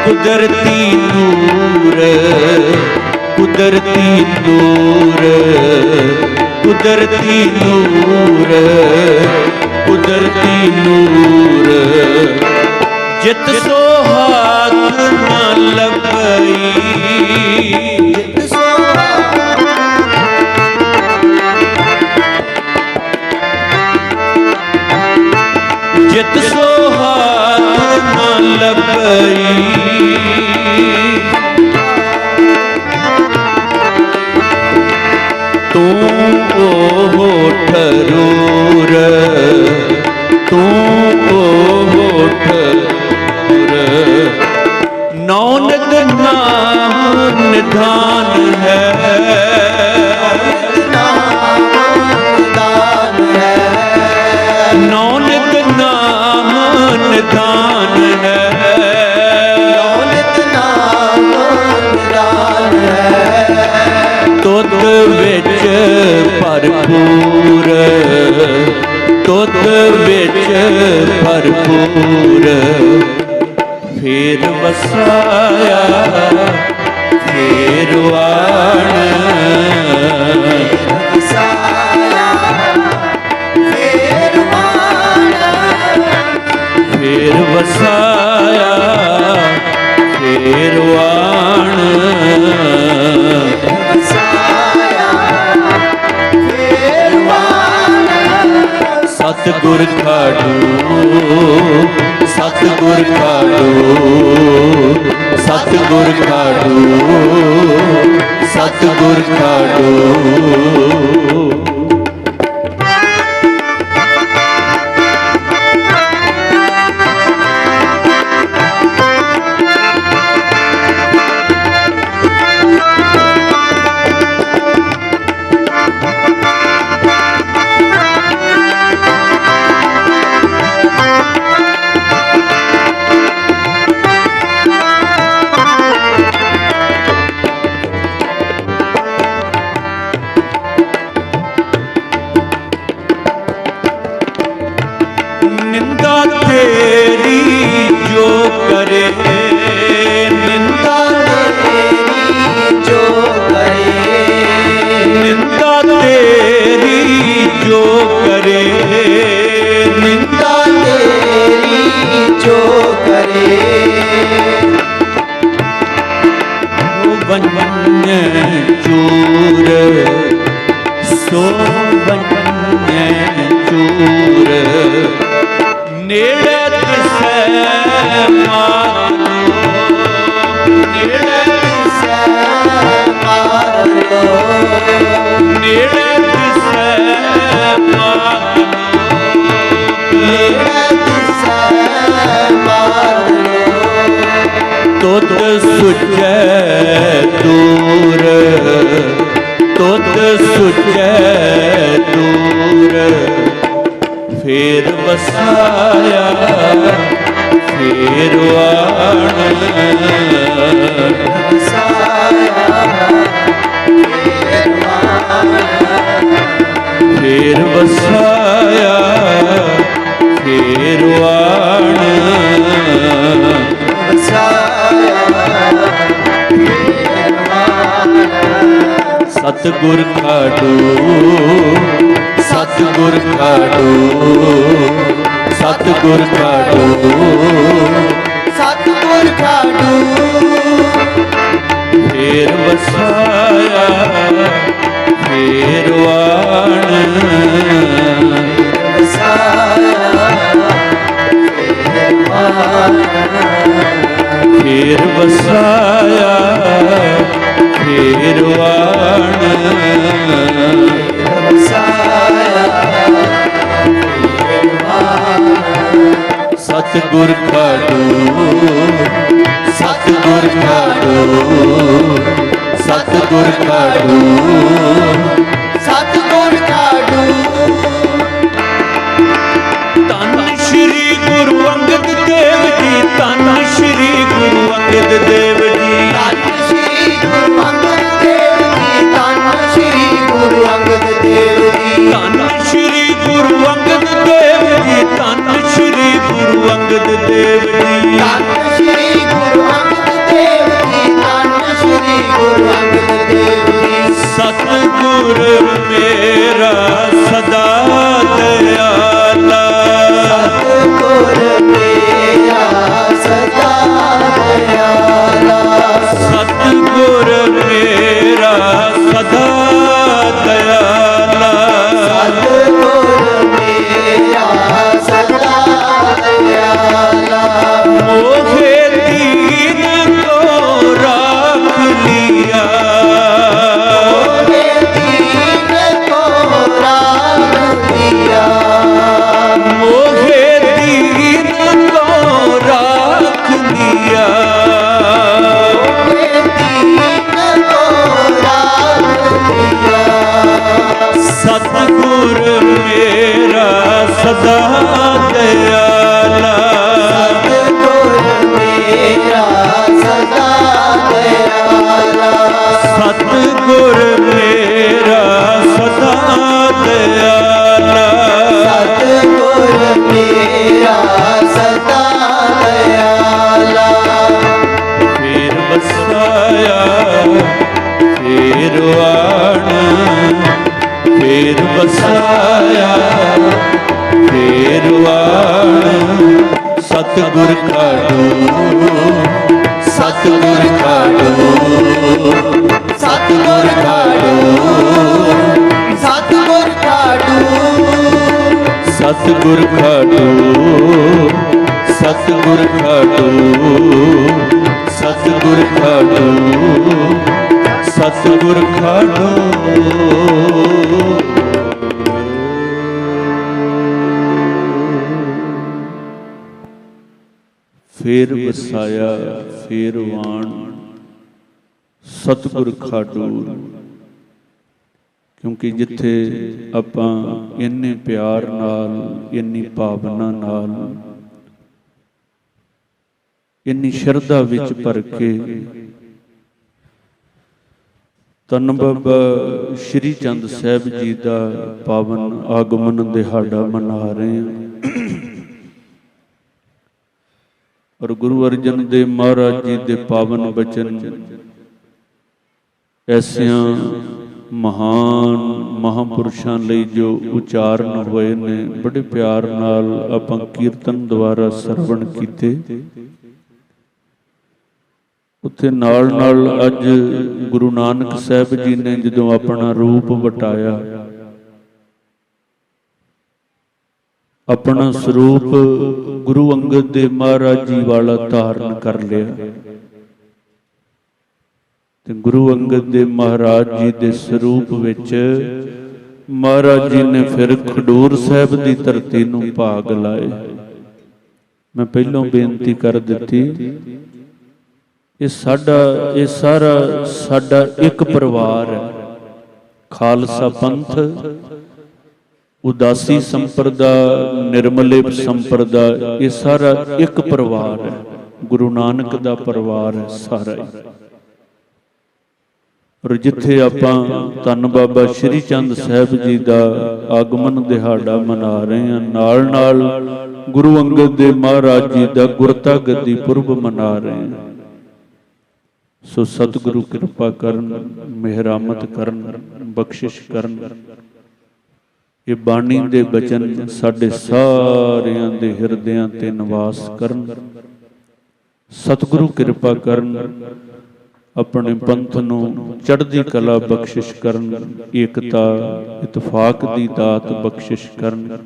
कुदरती नूर कुदरती नूर कुदरती नूर कुदरती नूर जित सो हाथ न लभई जित सो हाथ न लभई तू ओहो ठरूर तू ओहो ठरूर नौनक नाम निधान है नौनक नाम निधान है तुद विच भरपूर तुद विच भरपूर फेर वसाया फेर वाण फेर वसाया फेर वाण सतगुर खाड़ू सतगुर खाड़ू सतगुर खाड़ू सतगुर खाड़ू निंदा तेरी जो करे निंदा तेरी जो करे निंदा तेरी जो करे निंदा तेरी जो करे बन चूर सो बन चूर नेड़े तिसै मार लो नेड़े तिसै मार लो नेड़े तिसै मार लो नेड़े तिसै मार लो तुद सुचै दूर तुद सुचै दूर फेर वसाया फेर वाण फेर वसाया फेर वाण वसाया ਸਤਿਗੁਰ ਖਾਟੂ ਸਤਿਗੁਰ ਖਾਟੂ ਸਤਿਗੁਰ ਖਾਟੂ ਸਤਿਗੁਰ ਖਾਟੂ ਫੇਰ ਵਸਾਇਆ ਫੇਰ ਵਾਣ ਵਸਾਇਆ ਫੇਰ ਵਸਾਇਆ ਫੇਰ ਵਾਣ ਵਸਾਇਆ ਸਤਿਗੁਰ ਖਾਟੂ ਸਤਿਗੁਰ ਖਾਟੂ ਸਤਿਗੁਰ ਖਾਟੂ ਸਤਿਗੁਰ ਖਾਟੂ ਧੰਨ ਸ਼੍ਰੀ ਗੁਰੂ ਅੰਗਦ ਦੇਵ ਜੀ ਧੰਨ ਸ਼੍ਰੀ ਗੁਰੂ ਅੰਗਦ ਦੇਵ ਜੀ ਧੰਨ ਸ਼੍ਰੀ ਗੁਰੂ ਅੰਗਦ ਦੇਵ ਜੀ ਧੰਨ ਸ਼੍ਰੀ ਗੁਰੂ ਅੰਗਦ ਦੇਵ ਜੀ ਧੰਨ ਸ਼੍ਰੀ ਗੁਰੂ ਅੰਗਦ ਦੇਵ ਜੀ ਧੰਨ ਸ਼੍ਰੀ ਗੁਰੂ ਅੰਗਦ ਦੇਵ ਜੀ ਧੰਨ ਸ਼੍ਰੀ ਗੁਰੂ ਅੰਗਦ ਦੇਵ ਜੀ ਧੰਨ ਸ਼੍ਰੀ ਗੁਰੂ ਅੰਗਦ ਦੇਵ ਜੀ ਸਤਿਗੁਰ ਮੇਰਾ ਸਦਾ ਦਇਆਲਾ ਸਤਿਗੁਰ ਮੇਰਾ ਸਦਾ ਦਇਆਲਾ ਸਤਿਗੁਰ ਮੇਰਾ ਸਦਾ ਦਇਆਲਾ ਸਤਿਗੁਰ ਮੇਰਾ ਸਦਾ ਦਇਆਲਾ ਮੋਹੇ ਦੀਨ ਕੋ ਰਾਖ ਲਿਆ ਮੋਹੇ ਦੀਨ ਕੋ ਰਾਖ ਲਿਆ ਮੋਹੇ ਦੀਨ ਕੋ ਰਾਖ ਲਿਆ ਮੋਹੇ ਦੀਨ ਕੋ ਰਾਖ ਲਿਆ ਸਤਿਗੁਰ ਮੇਰਾ ਸਦਾ ਦਇਆਲਾ ਸਤਿਗੁਰ ਮੇਰਾ ਸਦਾ ਦਇਆਲਾ ਸਤਿਗੁਰ ਮੇਰਾ ਸਦਾ ਦਇਆਲਾ ਸਤਿਗੁਰ ਮੇਰਾ ਸਦਾ ਦਇਆਲਾ ਫੇਰ ਵਸਾਇਆ ਫੇਰ ਵਾਣ ਫੇਰ ਵਸਾਇਆ ਫੇਰ ਵਾਣ ਸਤਿਗੁਰ ਖਾਟੂ ਸਤਿਗੁਰ ਖਾਟੂ ਸਤਿਗੁਰ ਖਾਟੂ ਸਤਿਗੁਰ ਖਾਟੂ ਸਤਿਗੁਰ ਖਾਟੂ ਸਤਿਗੁਰ ਖਾਟੂ ਸਤਿਗੁਰ ਖਾਟੂ ਸਤਿਗੁਰ ਖਾਟੂ ਫੇਰ ਵਸਾਇਆ ਫੇਰ ਵਾਣ ਸਤਿਗੁਰ ਖਾਟੂ ਕਿਉਂਕਿ ਜਿੱਥੇ ਆਪਾਂ ਇੰਨੇ ਪਿਆਰ ਨਾਲ ਇੰਨੀ ਭਾਵਨਾ ਨਾਲ ਇੰਨੀ ਸ਼ਰਧਾ ਵਿੱਚ ਭਰ ਕੇ ਧੰਨ ਬਾਬਾ ਸ਼੍ਰੀ ਚੰਦ ਸਾਹਿਬ ਜੀ ਦਾ ਪਾਵਨ ਆਗਮਨ ਦਿਹਾੜਾ ਮਨਾ ਰਹੇ ਹਾਂ ਔਰ ਗੁਰੂ ਅਰਜਨ ਦੇਵ ਮਹਾਰਾਜ ਜੀ ਦੇ ਪਾਵਨ ਬਚਨ ਐਸਿਆਂ ਮਹਾਨ ਮਹਾਂਪੁਰਸ਼ਾਂ ਲਈ ਜੋ ਉਚਾਰਨ ਹੋਏ ਨੇ ਬੜੇ ਪਿਆਰ ਨਾਲ ਆਪਾਂ ਕੀਰਤਨ ਦੁਆਰਾ ਸਰਵਣ ਕੀਤੇ। ਉੱਥੇ ਨਾਲ ਨਾਲ ਅੱਜ ਗੁਰੂ ਨਾਨਕ ਸਾਹਿਬ ਜੀ ਨੇ ਜਦੋਂ ਆਪਣਾ ਰੂਪ ਵਟਾਇਆ, ਆਪਣਾ ਸਰੂਪ ਗੁਰੂ ਅੰਗਦ ਦੇਵ ਮਹਾਰਾਜ ਜੀ ਵਾਲਾ ਧਾਰਨ ਕਰ ਲਿਆ ਤੇ ਗੁਰੂ ਅੰਗਦ ਦੇਵ ਮਹਾਰਾਜ ਜੀ ਦੇ ਸਰੂਪ ਵਿੱਚ ਮਹਾਰਾਜ ਜੀ ਨੇ ਫਿਰ ਖਡੂਰ ਸਾਹਿਬ ਦੀ ਧਰਤੀ ਨੂੰ ਭਾਗ ਲਾਏ। ਮੈਂ ਪਹਿਲਾਂ ਬੇਨਤੀ ਕਰ ਦਿੱਤੀ, ਇਹ ਸਾਰਾ ਸਾਡਾ ਇੱਕ ਪਰਿਵਾਰ ਹੈ। ਖਾਲਸਾ ਪੰਥ, ਉਦਾਸੀ ਸੰਪਰਦਾ, ਨਿਰਮਲੇਪ ਸੰਪਰਦਾ, ਇਹ ਸਾਰਾ ਇੱਕ ਪਰਿਵਾਰ ਹੈ। ਗੁਰੂ ਨਾਨਕ ਦਾ ਪਰਿਵਾਰ ਹੈ ਸਾਰਾ ਹੀ। ਔਰ ਜਿੱਥੇ ਆਪਾਂ ਧੰਨ ਬਾਬਾ ਸ਼੍ਰੀ ਚੰਦ ਸਾਹਿਬ ਜੀ ਦਾ ਆਗਮਨ ਦਿਹਾੜਾ ਮਨਾ ਰਹੇ ਹਾਂ, ਨਾਲ ਨਾਲ ਗੁਰੂ ਅੰਗਦ ਦੇਵ ਮਹਾਰਾਜ ਜੀ ਦਾ ਗੁਰਤਾ ਗੱਦੀ ਪੁਰਬ ਮਨਾ ਰਹੇ ਹਾਂ। ਸੋ ਸਤਿਗੁਰੂ ਕਿਰਪਾ ਕਰਨ, ਮਿਹਰਾਮਤ ਕਰਨ, ਬਖਸ਼ਿਸ਼ ਕਰਨ। ਇਹ ਬਾਣੀ ਦੇ ਬਚਨ ਸਾਡੇ ਸਾਰਿਆਂ ਦੇ ਹਿਰਦਿਆਂ ਤੇ ਨਿਵਾਸ ਕਰਨ। ਸਤਿਗੁਰੂ ਕਿਰਪਾ ਕਰਨ, ਆਪਣੇ ਪੰਥ ਨੂੰ ਚੜ੍ਹਦੀ ਕਲਾ ਬਖਸ਼ਿਸ਼ ਕਰਨ, ਏਕਤਾ ਇਤਫਾਕ ਦੀ ਦਾਤ ਬਖਸ਼ਿਸ਼ ਕਰਨ।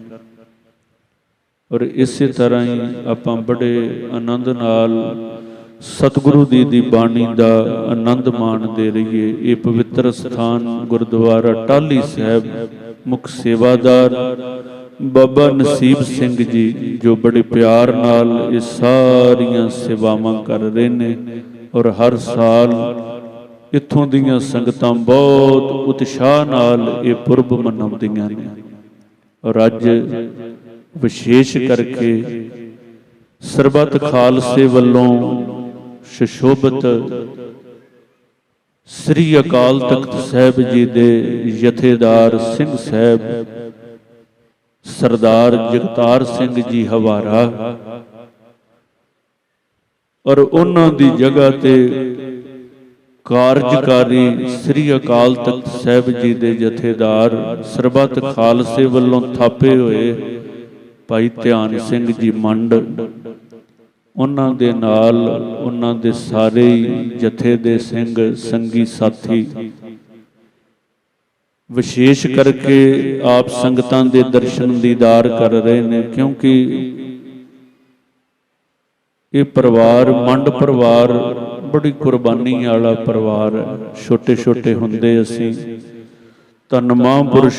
ਔਰ ਇਸੇ ਤਰ੍ਹਾਂ ਹੀ ਆਪਾਂ ਬੜੇ ਆਨੰਦ ਨਾਲ ਸਤਿਗੁਰੂ ਦੀ ਬਾਣੀ ਦਾ ਆਨੰਦ ਮਾਣਦੇ ਰਹੀਏ। ਇਹ ਪਵਿੱਤਰ ਸਥਾਨ ਗੁਰਦੁਆਰਾ ਟਾਹਲੀ ਸਾਹਿਬ, ਮੁੱਖ ਸੇਵਾਦਾਰ ਬਾਬਾ ਨਸੀਬ ਸਿੰਘ ਜੀ ਜੋ ਬੜੇ ਪਿਆਰ ਨਾਲ ਇਹ ਸਾਰੀਆਂ ਸੇਵਾਵਾਂ ਕਰ ਰਹੇ ਨੇ, ਔਰ ਹਰ ਸਾਲ ਇੱਥੋਂ ਦੀਆਂ ਸੰਗਤਾਂ ਬਹੁਤ ਉਤਸ਼ਾਹ ਨਾਲ ਇਹ ਪੁਰਬ ਮਨਾਉਂਦੀਆਂ ਨੇ। ਔਰ ਅੱਜ ਵਿਸ਼ੇਸ਼ ਕਰਕੇ ਸਰਬੱਤ ਖਾਲਸੇ ਵੱਲੋਂ ਸੁਸ਼ੋਭਿਤ ਸ੍ਰੀ ਅਕਾਲ ਤਖਤ ਸਾਹਿਬ ਜੀ ਦੇ ਜਥੇਦਾਰ ਸਿੰਘ ਸਾਹਿਬ ਸਰਦਾਰ ਜਗਤਾਰ ਸਿੰਘ ਜੀ ਹਵਾਰਾ, ਔਰ ਉਹਨਾਂ ਦੀ ਜਗ੍ਹਾ ਤੇ ਕਾਰਜਕਾਰੀ ਸ੍ਰੀ ਅਕਾਲ ਤਖਤ ਸਾਹਿਬ ਜੀ ਦੇ ਜਥੇਦਾਰ ਸਰਬੱਤ ਖਾਲਸੇ ਵੱਲੋਂ ਥਾਪੇ ਹੋਏ ਭਾਈ ਧਿਆਨ ਸਿੰਘ ਜੀ ਮੰਡ, ਉਹਨਾਂ ਦੇ ਨਾਲ ਉਹਨਾਂ ਦੇ ਸਾਰੇ ਜਥੇ ਦੇ ਸਿੰਘ ਸੰਗੀ ਸਾਥੀ ਵਿਸ਼ੇਸ਼ ਕਰਕੇ ਆਪ ਸੰਗਤਾਂ ਦੇ ਦਰਸ਼ਨ ਦੀਦਾਰ ਕਰ ਰਹੇ ਨੇ। ਕਿਉਂਕਿ ਇਹ ਪਰਿਵਾਰ ਮੰਡ ਪਰਿਵਾਰ ਬੜੀ ਕੁਰਬਾਨੀ ਵਾਲਾ ਪਰਿਵਾਰ ਹੈ। ਛੋਟੇ ਛੋਟੇ ਹੁੰਦੇ ਅਸੀਂ ਧੰਨ ਮਹਾਂਪੁਰਸ਼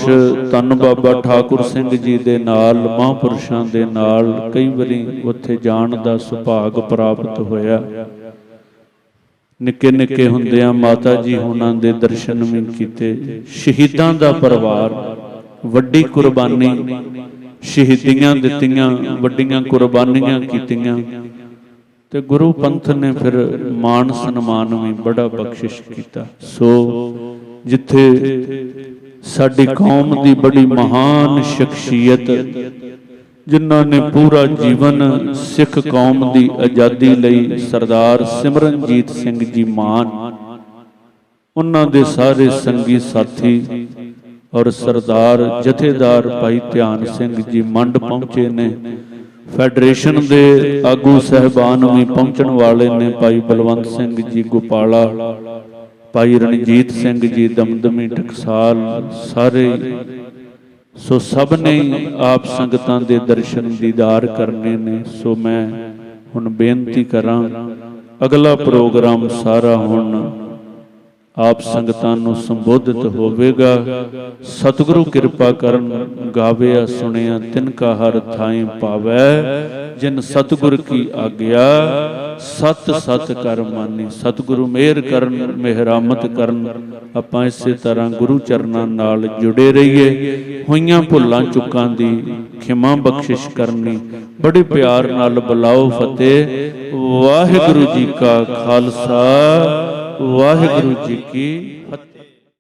ਧੰਨ ਬਾਬਾ ਠਾਕੁਰ ਸਿੰਘ ਜੀ ਦੇ ਨਾਲ, ਮਹਾਂਪੁਰਸ਼ਾਂ ਦੇ ਨਾਲ ਕਈ ਵਾਰੀ ਉੱਥੇ ਜਾਣ ਦਾ ਸੁਭਾਗ ਪ੍ਰਾਪਤ ਹੋਇਆ। ਨਿੱਕੇ ਨਿੱਕੇ ਹੁੰਦਿਆਂ ਮਾਤਾ ਜੀ ਉਹਨਾਂ ਦੇ ਦਰਸ਼ਨ ਵੀ ਕੀਤੇ। ਸ਼ਹੀਦਾਂ ਦਾ ਪਰਿਵਾਰ, ਵੱਡੀ ਕੁਰਬਾਨੀ, ਸ਼ਹੀਦੀਆਂ ਦਿੱਤੀਆਂ, ਵੱਡੀਆਂ ਕੁਰਬਾਨੀਆਂ ਕੀਤੀਆਂ, ਤੇ ਗੁਰੂ ਪੰਥ ਨੇ ਫਿਰ ਮਾਣ ਸਨਮਾਨ ਵੀ ਬੜਾ ਬਖਸ਼ਿਸ਼ ਕੀਤਾ। ਸੋ ਜਿੱਥੇ ਸਾਡੀ ਕੌਮ ਦੀ ਬੜੀ ਮਹਾਨ ਸ਼ਖਸੀਅਤ, ਜਿਨ੍ਹਾਂ ਨੇ ਪੂਰਾ ਜੀਵਨ ਸਿੱਖ ਕੌਮ ਦੀ ਆਜ਼ਾਦੀ ਲਈ, ਸਰਦਾਰ ਸਿਮਰਨਜੀਤ ਸਿੰਘ ਜੀ ਮਾਨ, ਉਹਨਾਂ ਦੇ ਸਾਰੇ ਸੰਗੀ ਸਾਥੀ ਔਰ ਸਰਦਾਰ ਜਥੇਦਾਰ ਭਾਈ ਧਿਆਨ ਸਿੰਘ ਜੀ ਮੰਡ ਪਹੁੰਚੇ ਨੇ। ਫੈਡਰੇਸ਼ਨ ਦੇ ਆਗੂ ਸਹਿਬਾਨ ਵੀ ਪਹੁੰਚਣ ਵਾਲੇ ਨੇ। ਭਾਈ ਬਲਵੰਤ ਸਿੰਘ ਜੀ ਗੋਪਾਲਾ, ਭਾਈ ਰਣਜੀਤ ਸਿੰਘ ਜੀ ਦਮਦਮੀ ਟਕਸਾਲ, ਸਾਰੇ। ਸੋ ਸਭ ਨੇ ਆਪ ਸੰਗਤਾਂ ਦੇ ਦਰਸ਼ਨ ਦੀਦਾਰ ਕਰਨੇ ਨੇ। ਸੋ ਮੈਂ ਹੁਣ ਬੇਨਤੀ ਕਰਾਂ, ਅਗਲਾ ਪ੍ਰੋਗਰਾਮ ਸਾਰਾ ਹੁਣ ਆਪ ਸੰਗਤਾਂ ਨੂੰ ਸੰਬੋਧਿਤ ਹੋਵੇਗਾ। ਸਤਿਗੁਰੂ ਕਿਰਪਾ ਕਰਨ, ਗਾਵਿਆ ਸੁਣਿਆ ਤਿਨ ਕਾ ਹਰ ਥਾਈਂ ਪਾਵੈ, ਜਿਨ ਸਤਿਗੁਰ ਕੀ ਆਗਿਆ ਸਤ ਸਤ ਕਰ ਮਾਨੀ। ਸਤਿਗੁਰੂ ਮਿਹਰ ਕਰਨ, ਮਿਹਰਾਮਤ ਕਰਨ। ਆਪਾਂ ਇਸੇ ਤਰ੍ਹਾਂ ਗੁਰੂ ਚਰਨਾਂ ਨਾਲ ਜੁੜੇ ਰਹੀਏ। ਹੋਈਆਂ ਭੁੱਲਾਂ ਚੁੱਕਾਂ ਦੀ ਖਿਮਾ ਬਖਸ਼ਿਸ਼ ਕਰਨੀ। ਬੜੇ ਪਿਆਰ ਨਾਲ ਬੁਲਾਓ ਫਤਿਹ। ਵਾਹਿਗੁਰੂ ਜੀ ਕਾ ਖਾਲਸਾ, ਵਾਹਿਗੁਰੂ ਜੀ ਕੀ